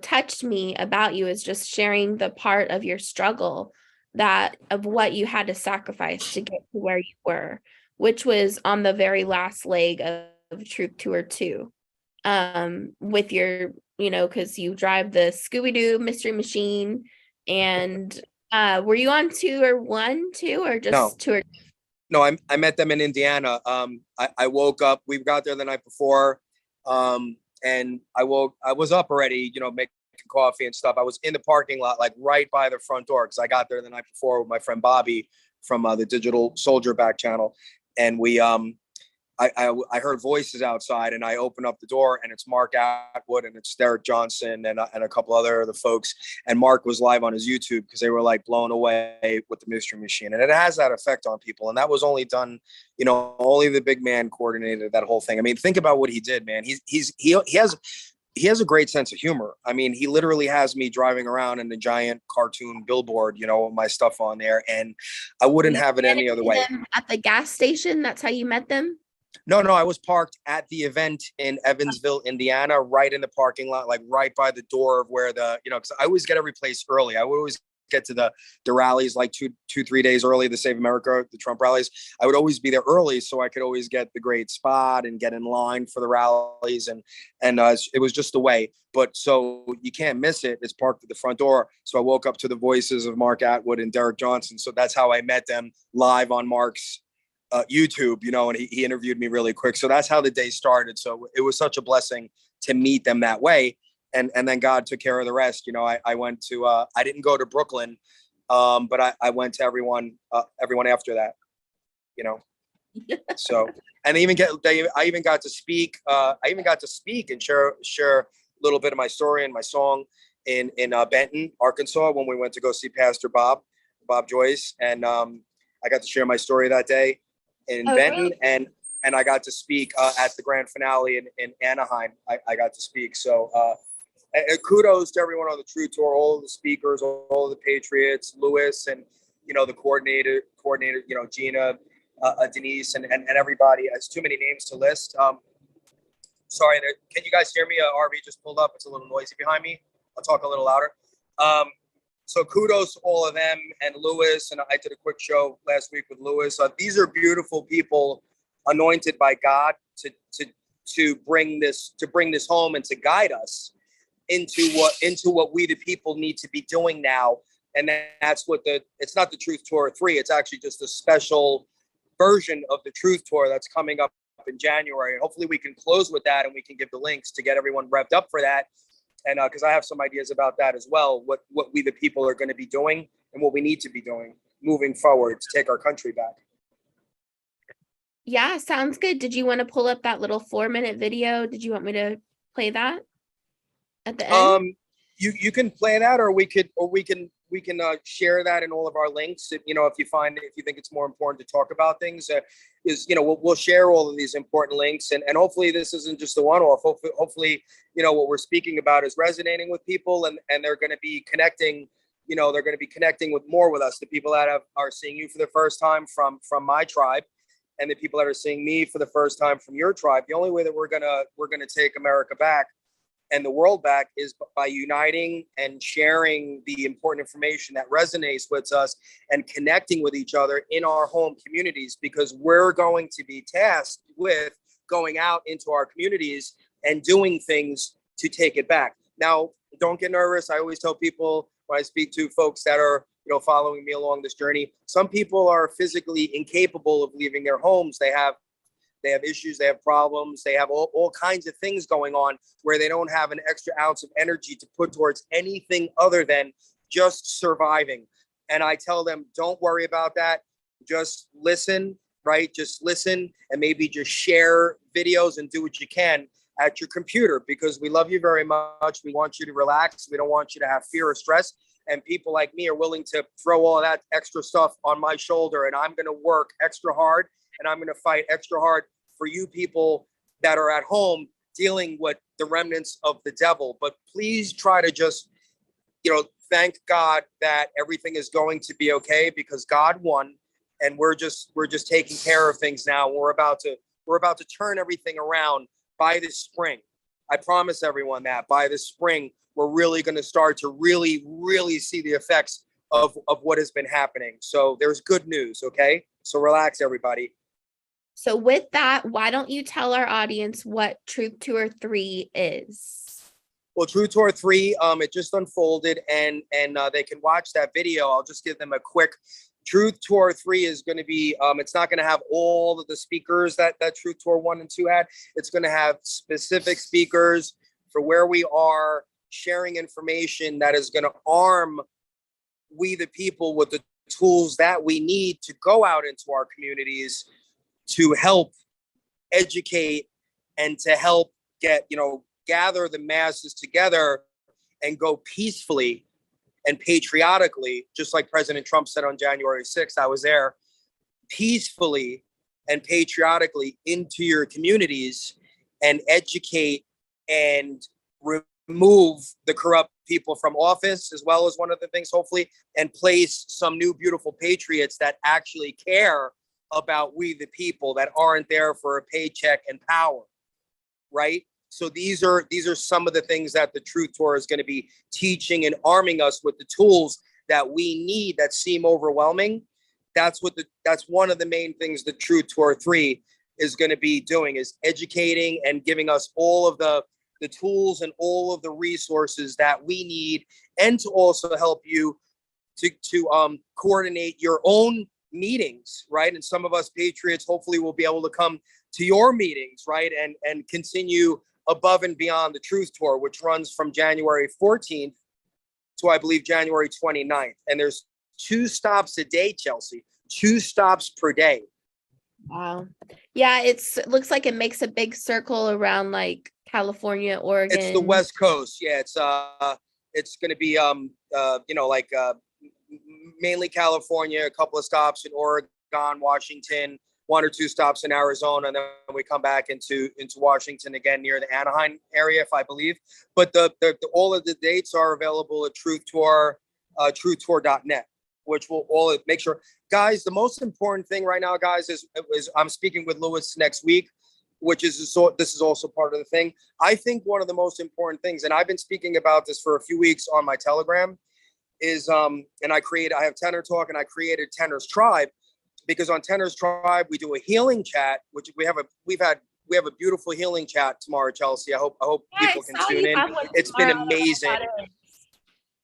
touched me about you is just sharing the part of your struggle that of what you had to sacrifice to get to where you were, which was on the very last leg of Truth Tour 2. With your, because you drive the Scooby-Doo Mystery Machine, and were you on tour 1 too, or just No. tour? No, I met them in Indiana. I woke up, we got there the night before, and I was up already, making coffee and stuff. I was in the parking lot, like right by the front door, because I got there the night before with my friend Bobby from the Digital Soldier back channel. And we, I heard voices outside, and I opened up the door, and it's Mark Atwood, and it's Derek Johnson, and a couple other of the folks. And Mark was live on his YouTube because they were like blown away with the Mystery Machine, and it has that effect on people. And that was only done, only the big man coordinated that whole thing. I mean, think about what he did, man. He has a great sense of humor. I mean, he literally has me driving around in a giant cartoon billboard, with my stuff on there, and I wouldn't have it any other way. At the gas station, that's how you met them? No, I was parked at the event in Evansville, Indiana, right in the parking lot, like right by the door of where because I always get every place early. I would always get to the rallies like 2-3 days early, the Save America, the Trump rallies. I would always be there early so I could always get the great spot and get in line for the rallies. And it was just the way. But so you can't miss it. It's parked at the front door. So I woke up to the voices of Mark Atwood and Derek Johnson. So that's how I met them live on Mark's YouTube, and he interviewed me really quick. So that's how the day started. So it was such a blessing to meet them that way. And then God took care of the rest. I went to, I didn't go to Brooklyn, but I went to everyone after that, so, and I even got to speak, and share a little bit of my story and my song in Benton, Arkansas, when we went to go see Pastor Bob Joyce. And I got to share my story that day in Benton, really? and I got to speak at the grand finale in Anaheim. I got to speak. So and kudos to everyone on the True Tour, all of the speakers, all of the Patriots, Lewis, and the coordinator, Gina, Denise, and everybody. It's too many names to list. Sorry, can you guys hear me? RV just pulled up. It's a little noisy behind me. I'll talk a little louder. So kudos to all of them, and Lewis, and I did a quick show last week with Lewis. These are beautiful people, anointed by God to bring this home and to guide us into what we the people need to be doing now. And that's what it's not the Truth Tour 3. It's actually just a special version of the Truth Tour that's coming up in January. And hopefully we can close with that, and we can give the links to get everyone revved up for that. And because I have some ideas about that as well, what we the people are going to be doing and what we need to be doing moving forward to take our country back. Yeah, sounds good. Did you want to pull up that little 4-minute video? Did you want me to play that at the end? You can play that, or we can share that in all of our links. If you think it's more important to talk about things, we'll share all of these important links, and hopefully this isn't just a one-off. Hopefully, what we're speaking about is resonating with people, and they're going to be connecting. They're going to be connecting with us, the people that are seeing you for the first time from my tribe, and the people that are seeing me for the first time from your tribe. The only way that we're gonna take America back and the world back is by uniting and sharing the important information that resonates with us and connecting with each other in our home communities, because we're going to be tasked with going out into our communities and doing things to take it back. Now, don't get nervous. I always tell people when I speak to folks that are, following me along this journey, some people are physically incapable of leaving their homes. They have issues, they have problems, they have all kinds of things going on where they don't have an extra ounce of energy to put towards anything other than just surviving. And I tell them, don't worry about that. Just listen, right? Just listen, and maybe just share videos and do what you can at your computer, because we love you very much. We want you to relax. We don't want you to have fear or stress. and people like me are willing to throw all that extra stuff on my shoulder, and I'm going to work extra hard, and I'm going to fight extra hard for you people that are at home dealing with the remnants of the devil. But please try to just, thank God that everything is going to be okay, because God won, and we're just taking care of things now. We're about to turn everything around by this spring. I promise everyone that by this spring, we're really going to start to really, really see the effects of what has been happening. So there's good news. Okay. So relax, everybody. So with that, why don't you tell our audience what Truth Tour 3 is? Well, Truth Tour 3, it just unfolded, and they can watch that video. I'll just give them a quick. Truth Tour 3 is going to be, it's not going to have all of the speakers that Truth Tour 1 and 2 had. It's going to have specific speakers for where we are, sharing information that is going to arm we the people with the tools that we need to go out into our communities to help educate and to help gather the masses together and go peacefully and patriotically, just like President Trump said on January 6th, I was there, peacefully and patriotically into your communities and educate and remove the corrupt people from office, as well as one of the things, hopefully, and place some new beautiful patriots that actually care about we the people, that aren't there for a paycheck and power, right? So these are some of the things that the Truth Tour is going to be teaching and arming us with the tools that we need that seem overwhelming. That's one of the main things the Truth Tour 3 is going to be doing, is educating and giving us all of the tools and all of the resources that we need, and to also help you to coordinate your own meetings, right? And some of us patriots hopefully will be able to come to your meetings, right? And continue above and beyond the Truth Tour, which runs from January 14th to, I believe, January 29th. And there's 2 stops a day, Chelsea, 2 stops per day. Wow. Yeah, it looks like it makes a big circle around like California, Oregon. It's the West Coast. Yeah, it's going to be mainly California, a couple of stops in Oregon, Washington, 1 or 2 stops in Arizona, and then we come back into Washington again near the Anaheim area, if I believe. But the all of the dates are available at Truth Tour, truthtour.net, which will all make sure. Guys, the most important thing right now, guys, is I'm speaking with Lewis next week, which is this is also part of the thing. I think one of the most important things, and I've been speaking about this for a few weeks on my Telegram, is and I have Tenor Talk, and I created Tenor's Tribe, because on Tenor's Tribe we do a healing chat, which we have a beautiful healing chat tomorrow, Chelsea. I hope people can tune in. It's been amazing.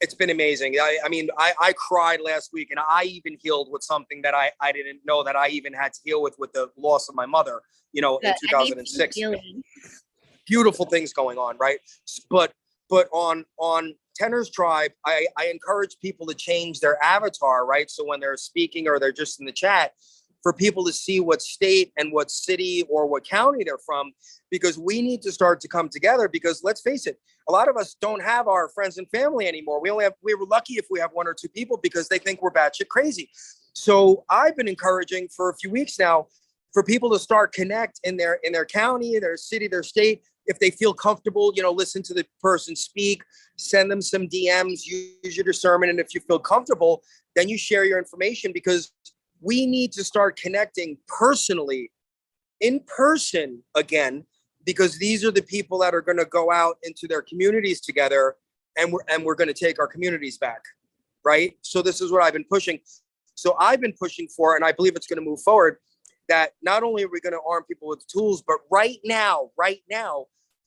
It's been amazing. I mean, I cried last week, and I even healed with something that I didn't know that I even had to heal with the loss of my mother, in 2006. Beautiful things going on, right? But on Tenor's Tribe, I encourage people to change their avatar, right? So when they're speaking or they're just in the chat, for people to see what state and what city or what county they're from, because we need to start to come together, because let's face it, a lot of us don't have our friends and family anymore. We were lucky if we have 1 or 2 people, because they think we're batshit crazy. So I've been encouraging for a few weeks now for people to start connect in their county, their city, their state. If they feel comfortable, listen to the person speak, send them some DMs, use your discernment. And if you feel comfortable, then you share your information, because we need to start connecting personally, in person again, because these are the people that are going to go out into their communities together, and we're going to take our communities back, right? So this is what I've been pushing. So I've been pushing for, and I believe it's going to move forward, that not only are we going to arm people with tools, but right now,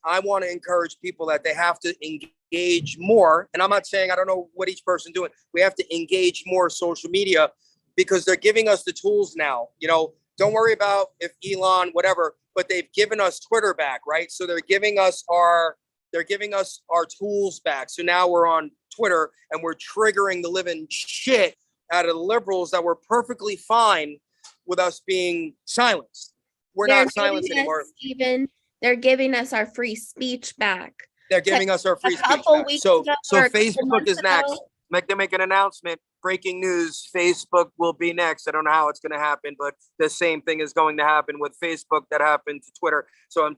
I want to encourage people that they have to engage more. And I'm not saying I don't know what each person doing. We have to engage more social media, because they're giving us the tools now. Don't worry about if Elon, whatever, but they've given us Twitter back, right? So they're giving us our tools back. So now we're on Twitter, and we're triggering the living shit out of the liberals that were perfectly fine with us being silenced. We're not silenced anymore. They're giving us our free speech back. They're giving us our free speech back. So Facebook is next. They make an announcement. Breaking news, Facebook will be next. I don't know how it's going to happen, but the same thing is going to happen with Facebook that happened to Twitter. So I'm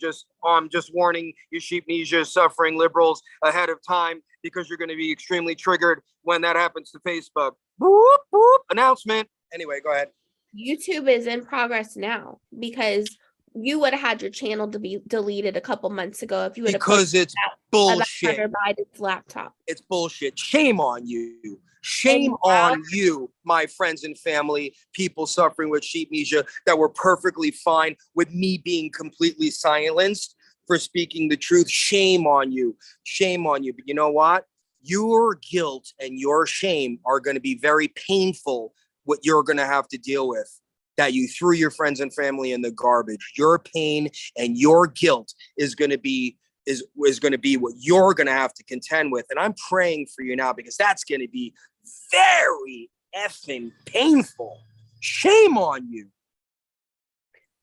just warning you sheepnesia suffering liberals ahead of time, because you're going to be extremely triggered when that happens to Facebook. Boop, boop, announcement. Anyway, go ahead. YouTube is in progress now, because you would have had your channel to be deleted a couple months ago if you would have, because it's bullshit. Hunter Biden's laptop. It's bullshit. Shame on you. Shame on you, my friends and family, people suffering with sheepnesia that were perfectly fine with me being completely silenced for speaking the truth. Shame on you. Shame on you. But you know what? Your guilt and your shame are going to be very painful, what you're going to have to deal with, that you threw your friends and family in the garbage. Your pain and your guilt is going to be going to be what you're going to have to contend with. And I'm praying for you now, because that's going to be very effing painful. Shame on you.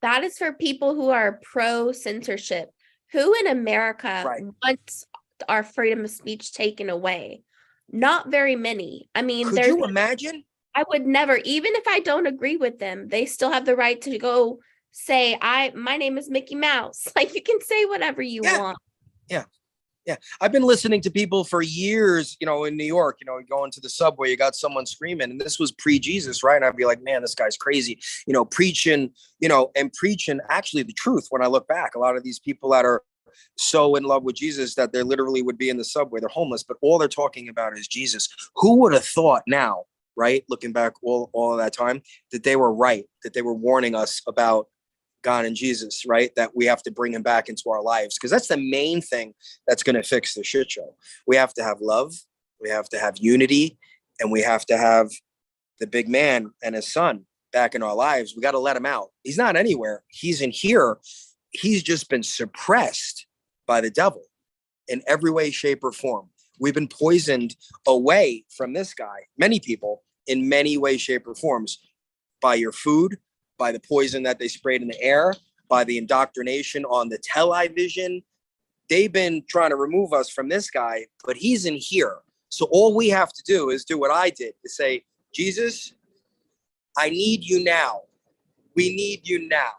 That is for people who are pro censorship. Who in America wants our freedom of speech taken away? Not very many. I mean, could you imagine? I would never, even if I don't agree with them, they still have the right to go say, my name is Mickey Mouse. Like, you can say whatever you want. Yeah. I've been listening to people for years, in New York, going to the subway, you got someone screaming, and this was pre-Jesus, right? And I'd be like, man, this guy's crazy, preaching, and preaching actually the truth. When I look back, a lot of these people that are so in love with Jesus that they literally would be in the subway, they're homeless, but all they're talking about is Jesus. Who would have thought now, right? Looking back all of that time, that they were right, that they were warning us about God and Jesus, right? That we have to bring him back into our lives, because that's the main thing that's going to fix the shit show. We have to have love, we have to have unity, and we have to have the big man and his son back in our lives. We got to let him out. He's not anywhere. He's in here. He's just been suppressed by the devil in every way, shape, or form. We've been poisoned away from this guy, many people, in many ways, shape, or forms, by your food, by the poison that they sprayed in the air, by the indoctrination on the television. They've been trying to remove us from this guy, but he's in here. So all we have to do is do what I did, to say, Jesus, I need you now. We need you now.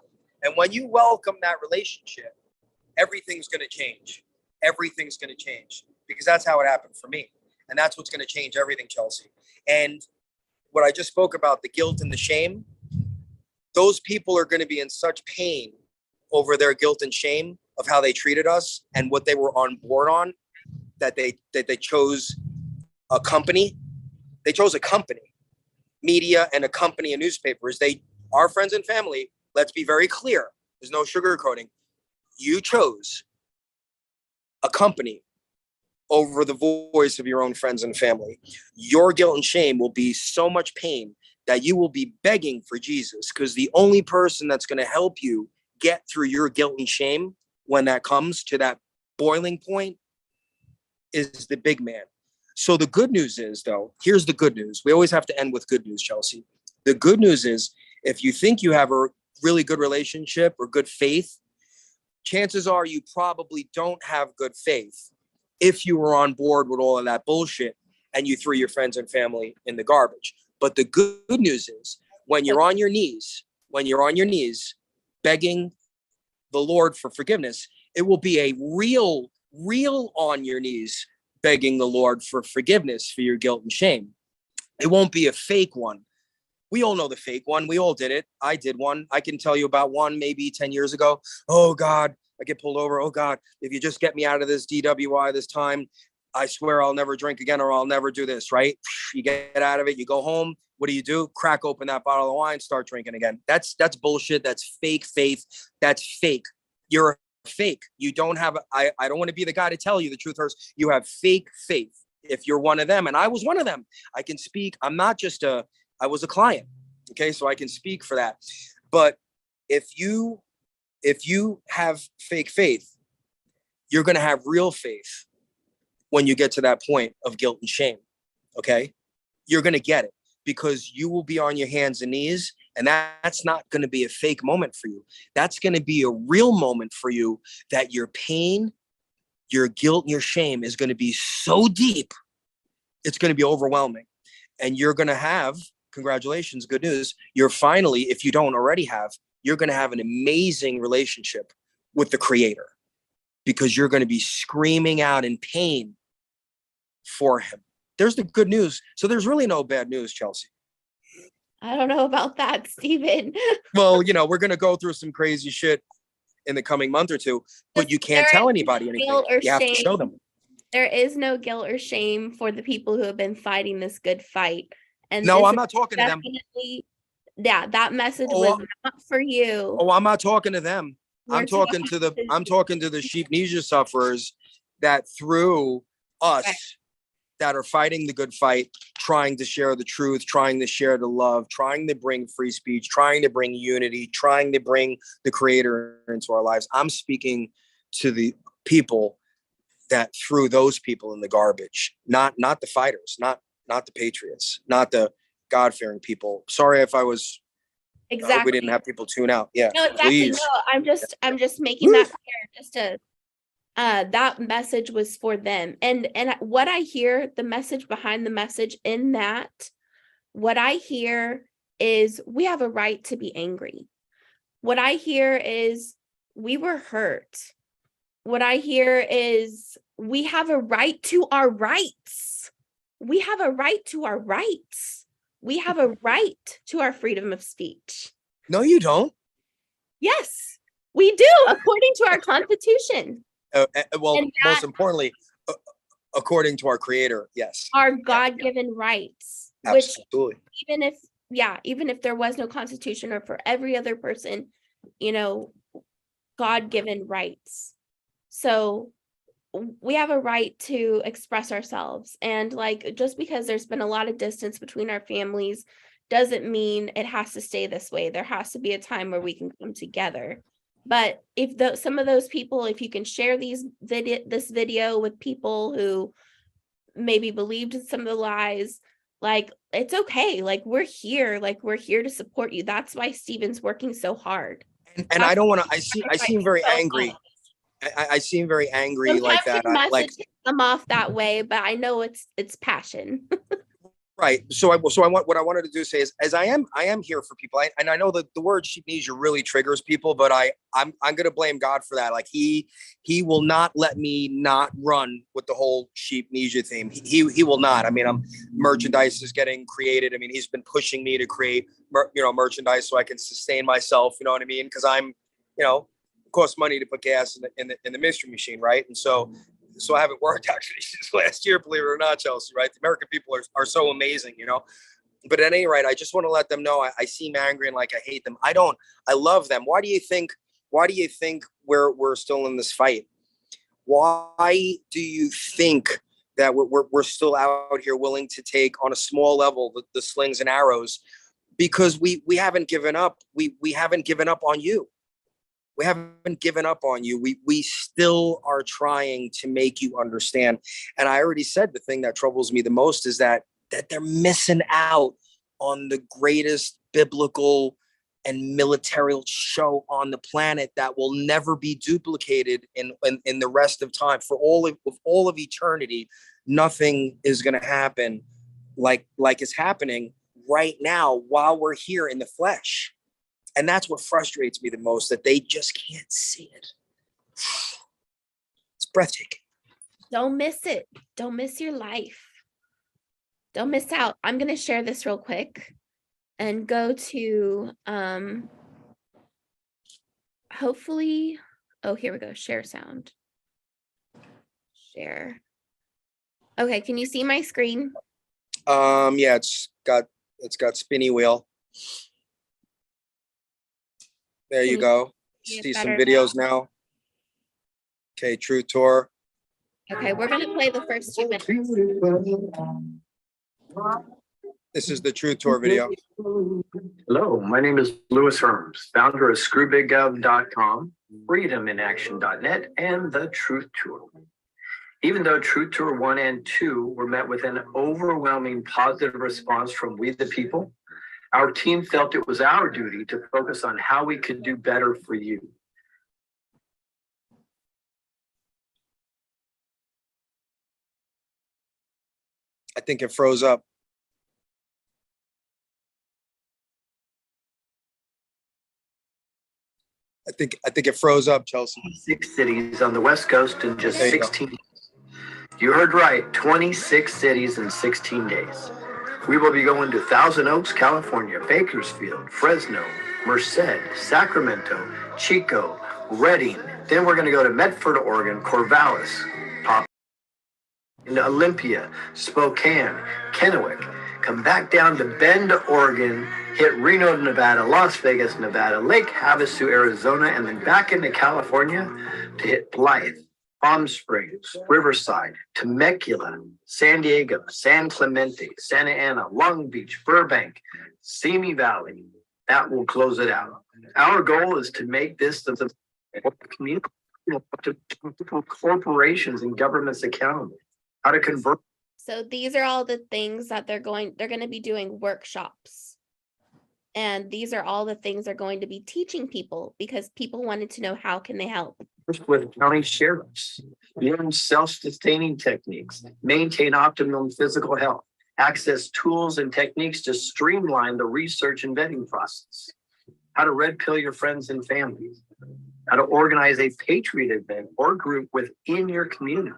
And when you welcome that relationship, everything's going to change. Everything's going to change, because that's how it happened for me. And that's what's going to change everything, Chelsea. And what I just spoke about, the guilt and the shame, those people are going to be in such pain over their guilt and shame of how they treated us and what they were on board on, that they chose a company. They chose a company, media, and a company of newspapers. Our friends and family, let's be very clear. There's no sugarcoating. You chose a company over the voice of your own friends and family. Your guilt and shame will be so much pain that you will be begging for Jesus, because the only person that's going to help you get through your guilt and shame when that comes to that boiling point is the big man. So the good news is, though, here's the good news. We always have to end with good news, Chelsea. The good news is, if you think you have a really good relationship or good faith, chances are you probably don't have good faith if you were on board with all of that bullshit and you threw your friends and family in the garbage. But the good news is, when you're on your knees, begging the Lord for forgiveness, it will be a real on your knees begging the Lord for forgiveness for your guilt and shame. It won't be a fake one. We all know the fake one. We all did it. I did one. I can tell you about one maybe 10 years ago. Oh God, I get pulled over. Oh God, if you just get me out of this DWI this time, I swear I'll never drink again, or I'll never do this, right? You get out of it, you go home. What do? Crack open that bottle of wine, start drinking again. That's bullshit. That's fake faith. That's fake. You're fake. You don't have, I don't want to be the guy to tell you the truth hurts. You have fake faith. If you're one of them, and I was one of them, I can speak. I'm not just I was a client. Okay. So I can speak for that. But if you have fake faith, you're going to have real faith when you get to that point of guilt and shame. Okay. You're going to get it, because you will be on your hands and knees, and that's not going to be a fake moment for you. That's going to be a real moment for you, that your pain, your guilt, and your shame is going to be so deep it's going to be overwhelming. And you're going to have, congratulations, good news, you're finally, if you don't already have, you're going to have an amazing relationship with the creator, because you're going to be screaming out in pain for him. There's the good news. So there's really no bad news, Chelsea. I don't know about that, Stephen. Well, you know, we're going to go through some crazy shit in the coming month or two, but you can't tell anybody anything. You have to show them. There is no guilt or shame for the people who have been fighting this good fight. And no, I'm not talking to them. Yeah, that message was not for you. Oh, I'm not talking to them. I'm talking to the sheepnesia sufferers that through us, right, that are fighting the good fight, trying to share the truth, trying to share the love, trying to bring free speech, trying to bring unity, trying to bring the creator into our lives. I'm speaking to the people that threw those people in the garbage, not the fighters, not the patriots, not the God-fearing people. Sorry if I was, exactly. I hope we didn't have people tune out. Yeah, no, exactly. Please. No, I'm just making that clear, just to that message was for them. And what I hear, the message behind the message in that, what I hear is we have a right to be angry. What I hear is we were hurt. What I hear is we have a right to our rights. We have a right to our rights. We have a right to our freedom of speech. No, you don't. Yes, we do, according to our Constitution. Well, most importantly, according to our creator, yes. Our God-given rights. Absolutely. Which even if there was no Constitution, or for every other person, you know, God-given rights. So we have a right to express ourselves. And like, just because there's been a lot of distance between our families doesn't mean it has to stay this way. There has to be a time where we can come together. But if some of those people, if you can share this video with people who maybe believed in some of the lies, like, it's okay. Like, we're here to support you. That's why Stephen's working so hard. And I don't want to, I seem very angry. I seem very angry. Sometimes like that. Message come off that way, but I know it's passion. Right. So what I wanted to do say is, as I am here for people. And I know that the word sheepnesia really triggers people, but I'm going to blame God for that. Like he will not let me not run with the whole sheepnesia theme. He will not. I mean, merchandise is getting created. I mean, he's been pushing me to create, merchandise so I can sustain myself. You know what I mean? Because I'm, it costs money to put gas in the mystery machine, right? And so I haven't worked actually since last year, believe it or not, Chelsea, right? The American people are so amazing, but at any rate, I just want to let them know I seem angry and like I hate them. I don't. I love them. Why do you think we're still in this fight? Why do you think that we're still out here willing to take on a small level the slings and arrows? Because we haven't given up. We haven't given up on you. We haven't given up on you. We still are trying to make you understand. And I already said the thing that troubles me the most is that they're missing out on the greatest biblical and military show on the planet that will never be duplicated in the rest of time. For all of eternity, nothing is going to happen like it's happening right now while we're here in the flesh. And that's what frustrates me the most, that they just can't see it. It's breathtaking. Don't miss it. Don't miss your life. Don't miss out. I'm going to share this real quick and go to, hopefully, oh, here we go. Share sound. Share. Okay. Can you see my screen? Yeah, it's got spinny wheel. There you go. See some videos now. Okay, Truth Tour. Okay, we're going to play the first 2 minutes. This is the Truth Tour video. Hello, my name is Louis Herms, founder of ScrewBigGov.com, FreedomInAction.net, and the Truth Tour. Even though Truth Tour 1 and 2 were met with an overwhelming positive response from we the people, our team felt it was our duty to focus on how we could do better for you. I think it froze up. I think it froze up, Chelsea. 6 cities on the West Coast in just There you go. 16 days. You heard right, 26 cities in 16 days. We will be going to Thousand Oaks, California, Bakersfield, Fresno, Merced, Sacramento, Chico, Redding. Then we're going to go to Medford, Oregon, Corvallis, Pop, Olympia, Spokane, Kennewick. Come back down to Bend, Oregon, hit Reno, Nevada, Las Vegas, Nevada, Lake Havasu, Arizona, and then back into California to hit Blythe, Palm Springs, Riverside, Temecula, San Diego, San Clemente, Santa Ana, Long Beach, Burbank, Simi Valley. That will close it out. Our goal is to make this the community, to corporations and governments accountable. How to convert. So these are all the things that they're going to be doing workshops. And these are all the things they're going to be teaching people because people wanted to know how can they help. With county sheriffs, learn self-sustaining techniques, maintain optimum physical health, access tools and techniques to streamline the research and vetting process, how to red pill your friends and families, how to organize a patriot event or group within your community,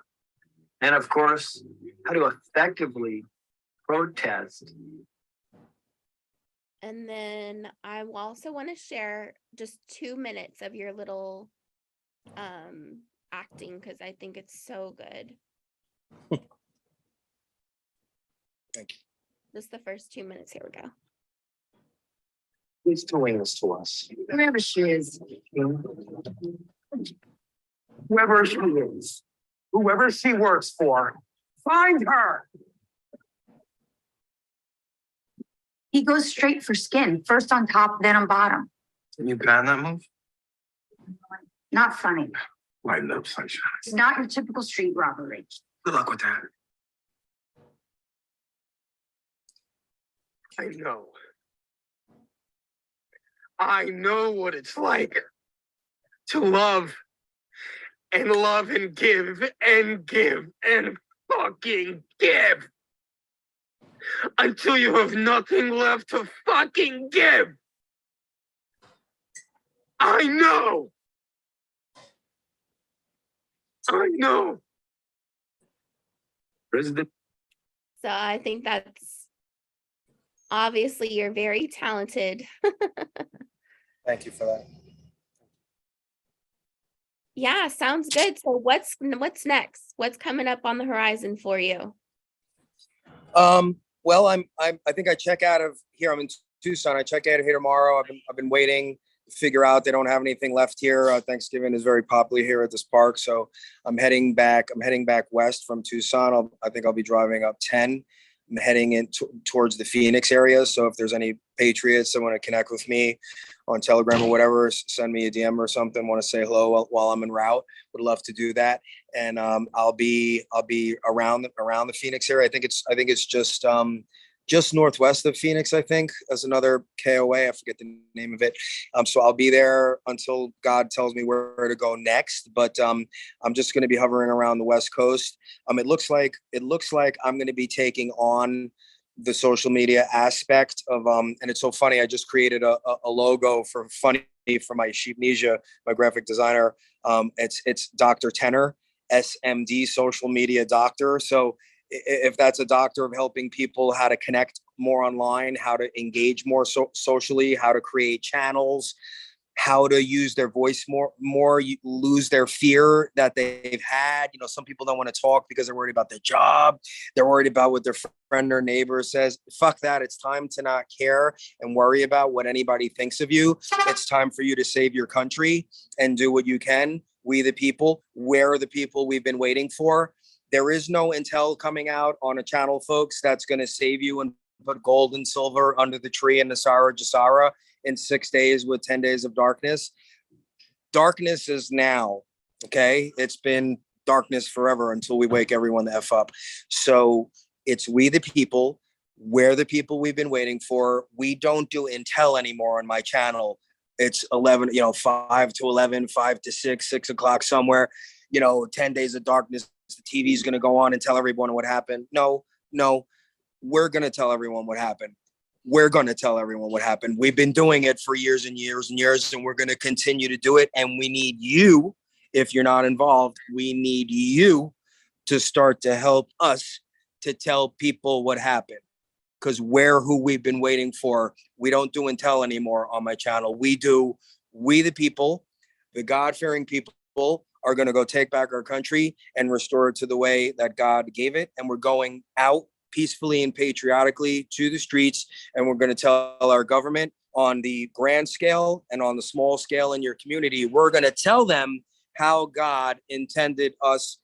and of course, how to effectively protest. And then I also want to share just 2 minutes of your little acting because I think it's so good. Thank you. Just the first 2 minutes. Here we go. Please doing this to us. Whoever she is, Whoever she is. whoever she works for, find her. He goes straight for skin, first on top, then on bottom. Can you ban that move? Not funny. I love sunshine. It's not your typical street robbery. Good luck with that. I know what it's like to love and give and fucking give until you have nothing left to fucking give. I know. President. So I think that's obviously you're very talented. Thank you for that. Yeah, sounds good. So what's next? What's coming up on the horizon for you? Well, I think I check out of here. I'm in Tucson. I check out of here tomorrow. I've been waiting to figure out they don't have anything left here. Thanksgiving is very popular here at this park, so I'm heading back west from Tucson. I think I'll be driving up 10. I'm heading in towards the Phoenix area. So if there's any patriots that want to connect with me on Telegram or whatever, send me a DM or something. Want to say hello while I'm en route? Would love to do that. And I'll be around the Phoenix area. I think it's just northwest of Phoenix. I think as another KOA. I forget the name of it. So I'll be there until God tells me where to go next. But I'm just going to be hovering around the West Coast. It looks like I'm going to be taking on the social media aspect of and it's so funny. I just created a logo for my Sheepnesia, my graphic designer. It's Dr. Tenor, SMD, social media doctor. So if that's a doctor of helping people how to connect more online, how to engage more socially, how to create channels, how to use their voice more, lose their fear that they've had. Some people don't want to talk because they're worried about their job. They're worried about what their friend or neighbor says. Fuck that. It's time to not care and worry about what anybody thinks of you. It's time for you to save your country and do what you can. We the people, we're the people we've been waiting for. There is no intel coming out on a channel, folks, that's going to save you and put gold and silver under the tree in the Sahara Jasara in 6 days with 10 days of darkness. Darkness is now, okay? It's been darkness forever until we wake everyone the F up. So it's we the people, we're the people we've been waiting for. We don't do intel anymore on my channel. It's 11, 5 to 11, 5 to 6, 6 o'clock somewhere, 10 days of darkness. The TV is going to go on and tell everyone what happened. No, No, we're going to tell everyone what happened. We're going to tell everyone what happened. We've been doing it for years and years and years, and we're going to continue to do it. And we need you, if you're not involved, we need you to start to help us to tell people what happened. Because we're who we've been waiting for. We don't do and tell anymore on my channel. We the people, the God-fearing people, are going to go take back our country and restore it to the way that God gave it. And we're going out peacefully and patriotically to the streets. And we're going to tell our government on the grand scale and on the small scale in your community, we're going to tell them how God intended us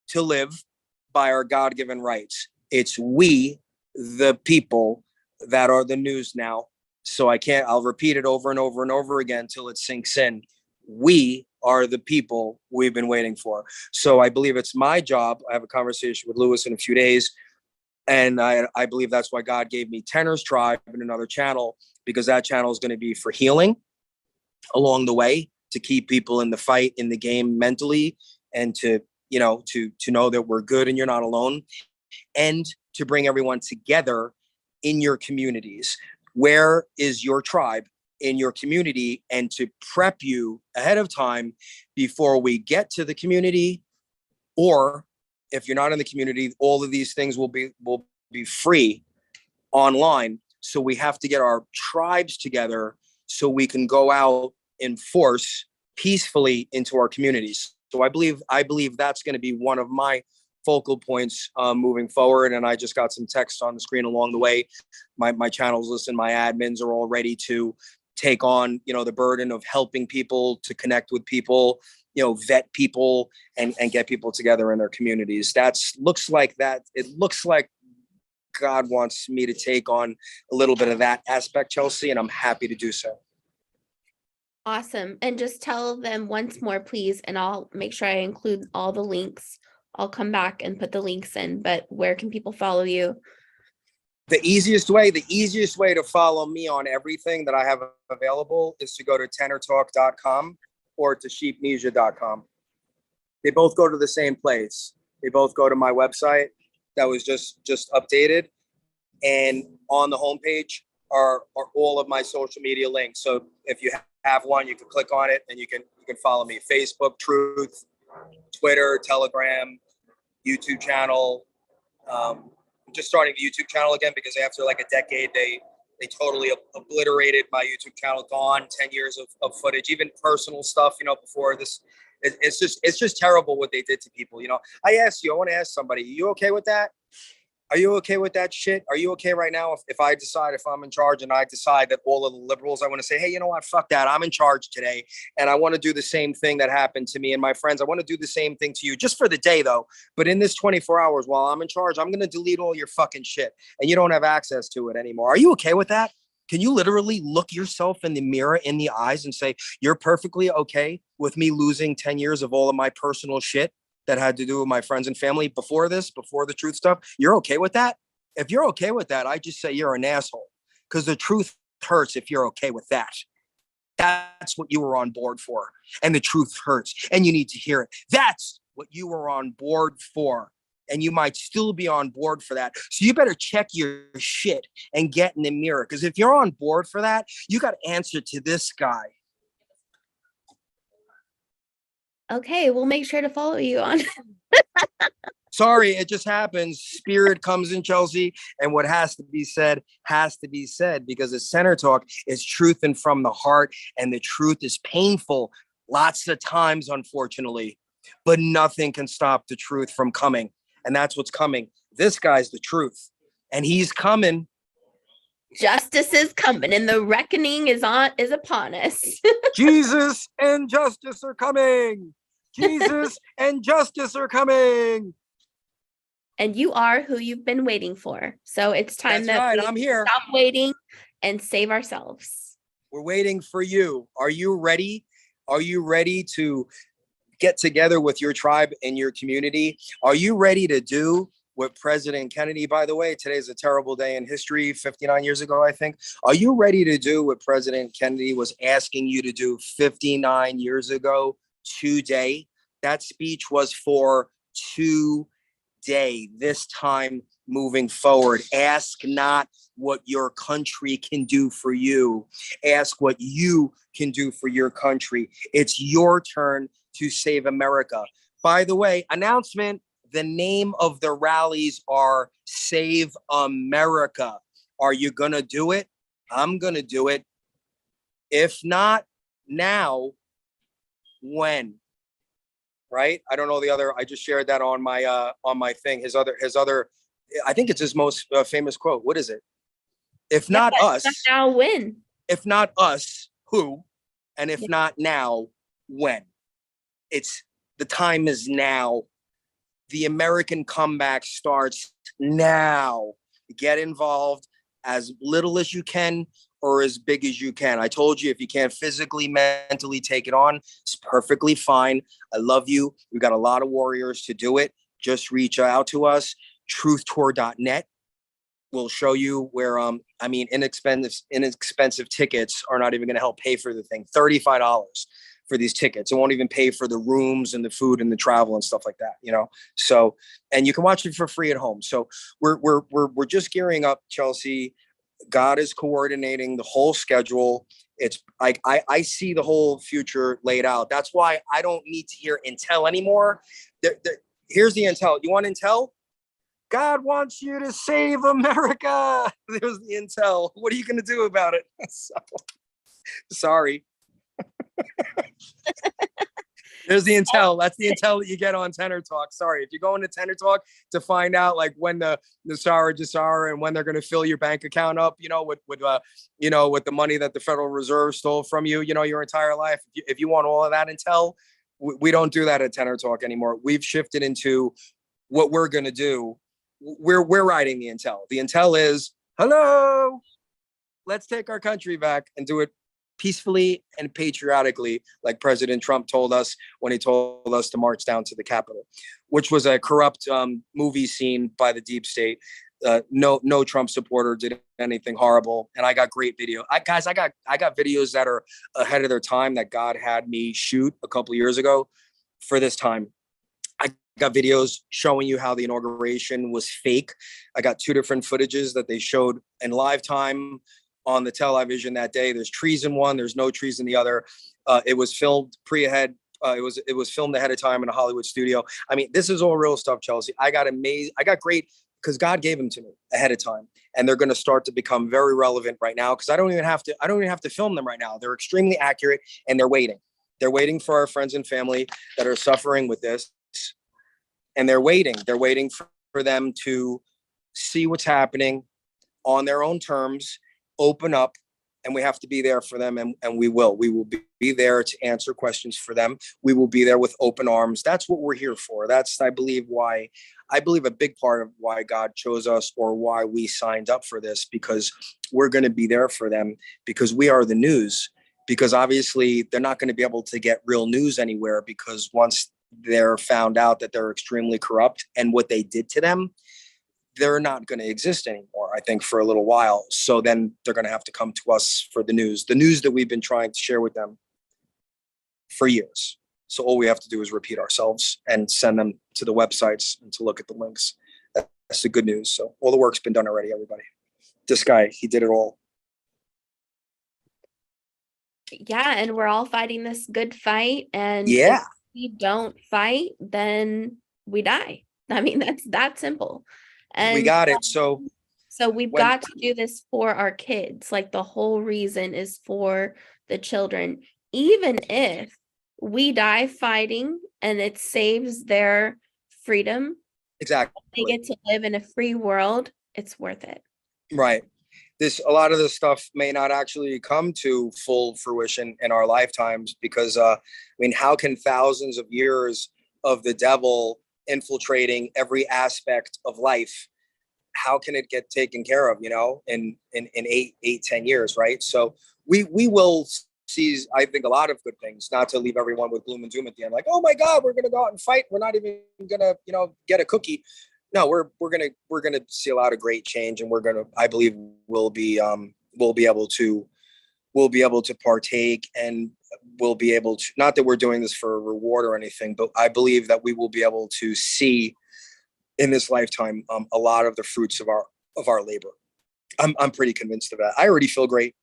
to live by our God-given rights. It's we, the people, that are the news now. So I'll repeat it over and over and over again till it sinks in. We are the people we've been waiting for. So I believe it's my job. I have a conversation with Lewis in a few days. And I believe that's why God gave me Tenor's Tribe and another channel, because that channel is going to be for healing along the way, to keep people in the fight, in the game mentally, and to know that we're good and you're not alone, and to bring everyone together in your communities. Where is your tribe in your community? And to prep you ahead of time before we get to the community. Or if you're not in the community, all of these things will be free online. So we have to get our tribes together so we can go out in force peacefully into our communities. So I believe that's going to be one of my focal points moving forward. And I just got some text on the screen along the way. My channels listen, my admins are all ready to take on, the burden of helping people to connect with people, vet people and get people together in their communities. It looks like God wants me to take on a little bit of that aspect, Chelsea, and I'm happy to do so. Awesome. And just tell them once more, please, and I'll make sure I include all the links. I'll come back and put the links in, but where can people follow you? The easiest way to follow me on everything that I have available is to go to tenortalk.com or to sheepnesia.com. They both go to the same place. They both go to my website that was just updated. And on the homepage are all of my social media links. So if you have one, you can click on it and you can follow me. Facebook, Truth, Twitter, Telegram, YouTube channel. I'm just starting the YouTube channel again because after like a decade, they totally obliterated my YouTube channel. Gone 10 years of footage, even personal stuff, before this. It's just terrible what they did to people. I want to ask somebody, you okay with that? Are you okay with that shit? Are you okay right now if I decide, if I'm in charge and I decide that all of the liberals, I want to say, hey, you know what? Fuck that. I'm in charge today. And I want to do the same thing that happened to me and my friends. I want to do the same thing to you just for the day, though. But in this 24 hours while I'm in charge, I'm going to delete all your fucking shit and you don't have access to it anymore. Are you okay with that? Can you literally look yourself in the mirror in the eyes and say, you're perfectly okay with me losing 10 years of all of my personal shit that had to do with my friends and family before the truth stuff? You're okay with that? If you're okay with that, I just say you're an asshole, because the truth hurts if you're okay with that. That's what you were on board for. And the truth hurts and you need to hear it. That's what you were on board for. And you might still be on board for that. So you better check your shit and get in the mirror. Because if you're on board for that, you got to answer to this guy. Okay, we'll make sure to follow you on. Sorry, it just happens. Spirit comes in, Chelsea, and what has to be said because it's Center Talk. It's truth and from the heart, and the truth is painful lots of times, unfortunately, but nothing can stop the truth from coming, and that's what's coming. This guy's the truth, and he's coming. Justice is coming, and the reckoning is upon us. Jesus and justice are coming. Jesus and justice are coming. And you are who you've been waiting for. So it's time I'm here. Stop waiting and save ourselves. We're waiting for you. Are you ready? Are you ready to get together with your tribe and your community? Are you ready to do what President Kennedy, by the way, today's a terrible day in history, 59 years ago, I think. Are you ready to do what President Kennedy was asking you to do 59 years ago today? That speech was for today. day, this time moving forward. Ask not what your country can do for you. Ask what you can do for your country. It's your turn to save America. By the way, announcement, the name of the rallies are Save America. Are you going to do it? I'm going to do it. If not now, when? Right? I don't know the other. I just shared that on my thing. His other. I think it's his most famous quote. What is it? If not us, now when? If not us, who? And if not now, when? It's the time is now. The American comeback starts now. Get involved as little as you can or as big as you can. I told you, if you can't physically, mentally take it on, it's perfectly fine. I love you. We've got a lot of warriors to do it. Just reach out to us. Truthtour.net will show you where, inexpensive tickets are not even going to help pay for the thing. $35 for these tickets. It won't even pay for the rooms and the food and the travel and stuff like that, you know? So, and you can watch it for free at home. So we're just gearing up, Chelsea. God is coordinating the whole schedule. It's I see the whole future laid out. That's why I don't need to hear intel anymore. Here's the intel. You want intel? God wants you to save America. There's the intel. What are you going to do about it? Sorry. There's the intel. That's the intel that you get on Tenor Talk. Sorry, if you go into Tenor Talk to find out like when the Nasara Jasara and when they're going to fill your bank account up, with the money that the Federal Reserve stole from you, your entire life. If you want all of that intel, we don't do that at Tenor Talk anymore. We've shifted into what we're going to do. We're writing the intel. The intel is, hello, let's take our country back and do it peacefully and patriotically, like President Trump told us when he told us to march down to the Capitol, which was a corrupt movie scene by the deep state. No Trump supporter did anything horrible, and I got great video. I got videos that are ahead of their time that God had me shoot a couple of years ago for this time. I got videos showing you how the inauguration was fake. I got 2 different footages that they showed in live time on the television that day. There's trees in one, there's no trees in the other. It was filmed ahead of time in a Hollywood studio. I mean, this is all real stuff, Chelsea. I got great, because God gave them to me ahead of time. And they're going to start to become very relevant right now, because I don't even have to film them right now. They're extremely accurate, and they're waiting. They're waiting for our friends and family that are suffering with this. And they're waiting for them to see what's happening on their own terms, open up, and we have to be there for them. And we will be there to answer questions for them. We will be there with open arms. That's what we're here for. That's, I believe a big part of why God chose us, or why we signed up for this, because we're going to be there for them, because we are the news. Because obviously they're not going to be able to get real news anywhere, because once they're found out that they're extremely corrupt and what they did to them, they're not going to exist anymore, I think, for a little while. So then they're going to have to come to us for the news that we've been trying to share with them for years. So all we have to do is repeat ourselves and send them to the websites and to look at the links. That's the good news. So all the work's been done already, everybody. This guy, he did it all. Yeah, and we're all fighting this good fight. And yeah, if we don't fight, then we die. I mean, that's that simple. And we got it. So we've got to do this for our kids. Like, the whole reason is for the children. Even if we die fighting and it saves their freedom, exactly, they get to live in a free world, it's worth it. Right. A lot of this stuff may not actually come to full fruition in our lifetimes, because how can thousands of years of the devil infiltrating every aspect of life, how can it get taken care of, in 10 years, right? So we will see, I think, a lot of good things, not to leave everyone with gloom and doom at the end, like, oh my God, we're going to go out and fight. We're not even going to, get a cookie. No, we're gonna see a lot of great change, and I believe we'll be able to partake, and we'll be able to, not that we're doing this for a reward or anything, but I believe that we will be able to see in this lifetime a lot of the fruits of our labor. I'm pretty convinced of that. I already feel great,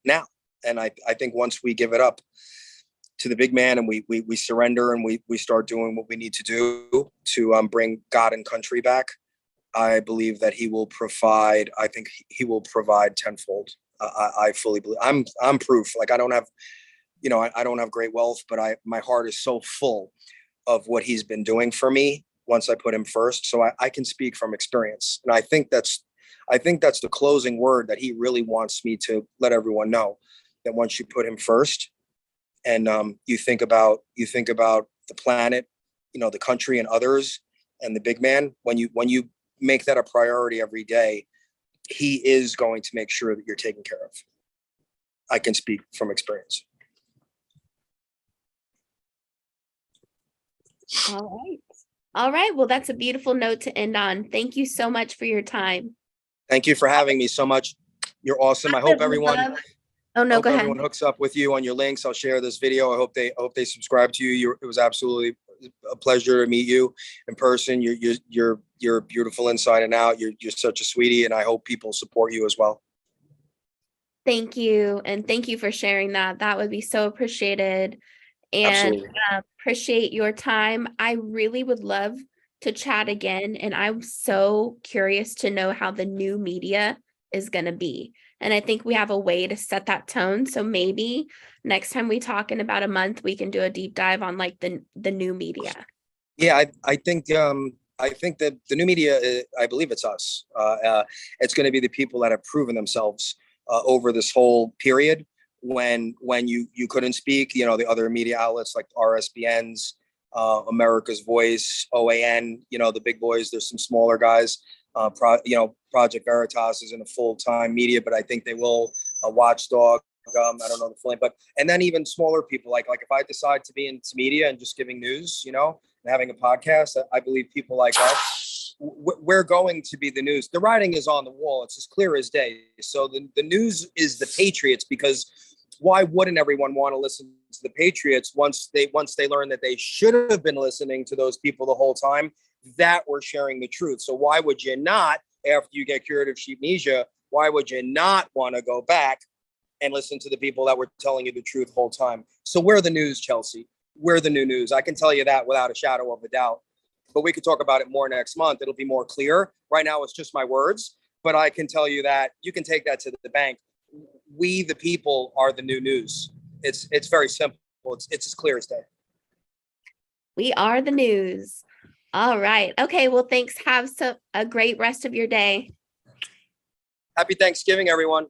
now. And I think once we give it up to the big man and we surrender and we start doing what we need to do to bring God and country back, I believe that he will provide. I think he will provide tenfold. I fully believe. I'm proof. Like I don't have, I don't have great wealth, but my heart is so full of what he's been doing for me once I put him first. So I can speak from experience. And I think that's the closing word that he really wants me to let everyone know, that once you put him first and you think about the planet, the country and others and the big man, when you make that a priority every day, he is going to make sure that you're taken care of. I can speak from experience. All right. Well, that's a beautiful note to end on. Thank you so much for your time. Thank you for having me so much. You're awesome. I hope everyone Oh no, go ahead. Everyone hooks up with you on your links. I'll share this video. I hope they subscribe to you. It was absolutely a pleasure to meet you in person. You're beautiful inside and out. You're such a sweetie, and I hope people support you as well. Thank you. And thank you for sharing that. That would be so appreciated. And appreciate your time. I really would love to chat again. And I'm so curious to know how the new media is going to be. And I think we have a way to set that tone. So maybe next time we talk in about a month, we can do a deep dive on like the new media. Yeah, I think that the new media, I believe it's us. It's going to be the people that have proven themselves over this whole period when you couldn't speak, the other media outlets like RSBNs, America's Voice, OAN, the big boys. There's some smaller guys. Project Veritas isn't a full-time media, but I think they will. Watchdog, I don't know the full name, and then even smaller people like if I decide to be into media and just giving news, and having a podcast, I believe people like us, we're going to be the news. The writing is on the wall. It's as clear as day. So the news is the Patriots, because why wouldn't everyone want to listen to the Patriots once they learn that they should have been listening to those people the whole time that were sharing the truth? So why would you not, after you get cured of sheepnesia, why would you not want to go back and listen to the people that were telling you the truth the whole time? So we're the news, Chelsea. We're the new news. I can tell you that without a shadow of a doubt. But we could talk about it more next month. It'll be more clear. Right now, it's just my words. But I can tell you that you can take that to the bank. We, the people, are the new news. It's very simple. It's as clear as day. We are the news. All right. Okay. Well, thanks. Have a great rest of your day. Happy Thanksgiving, everyone.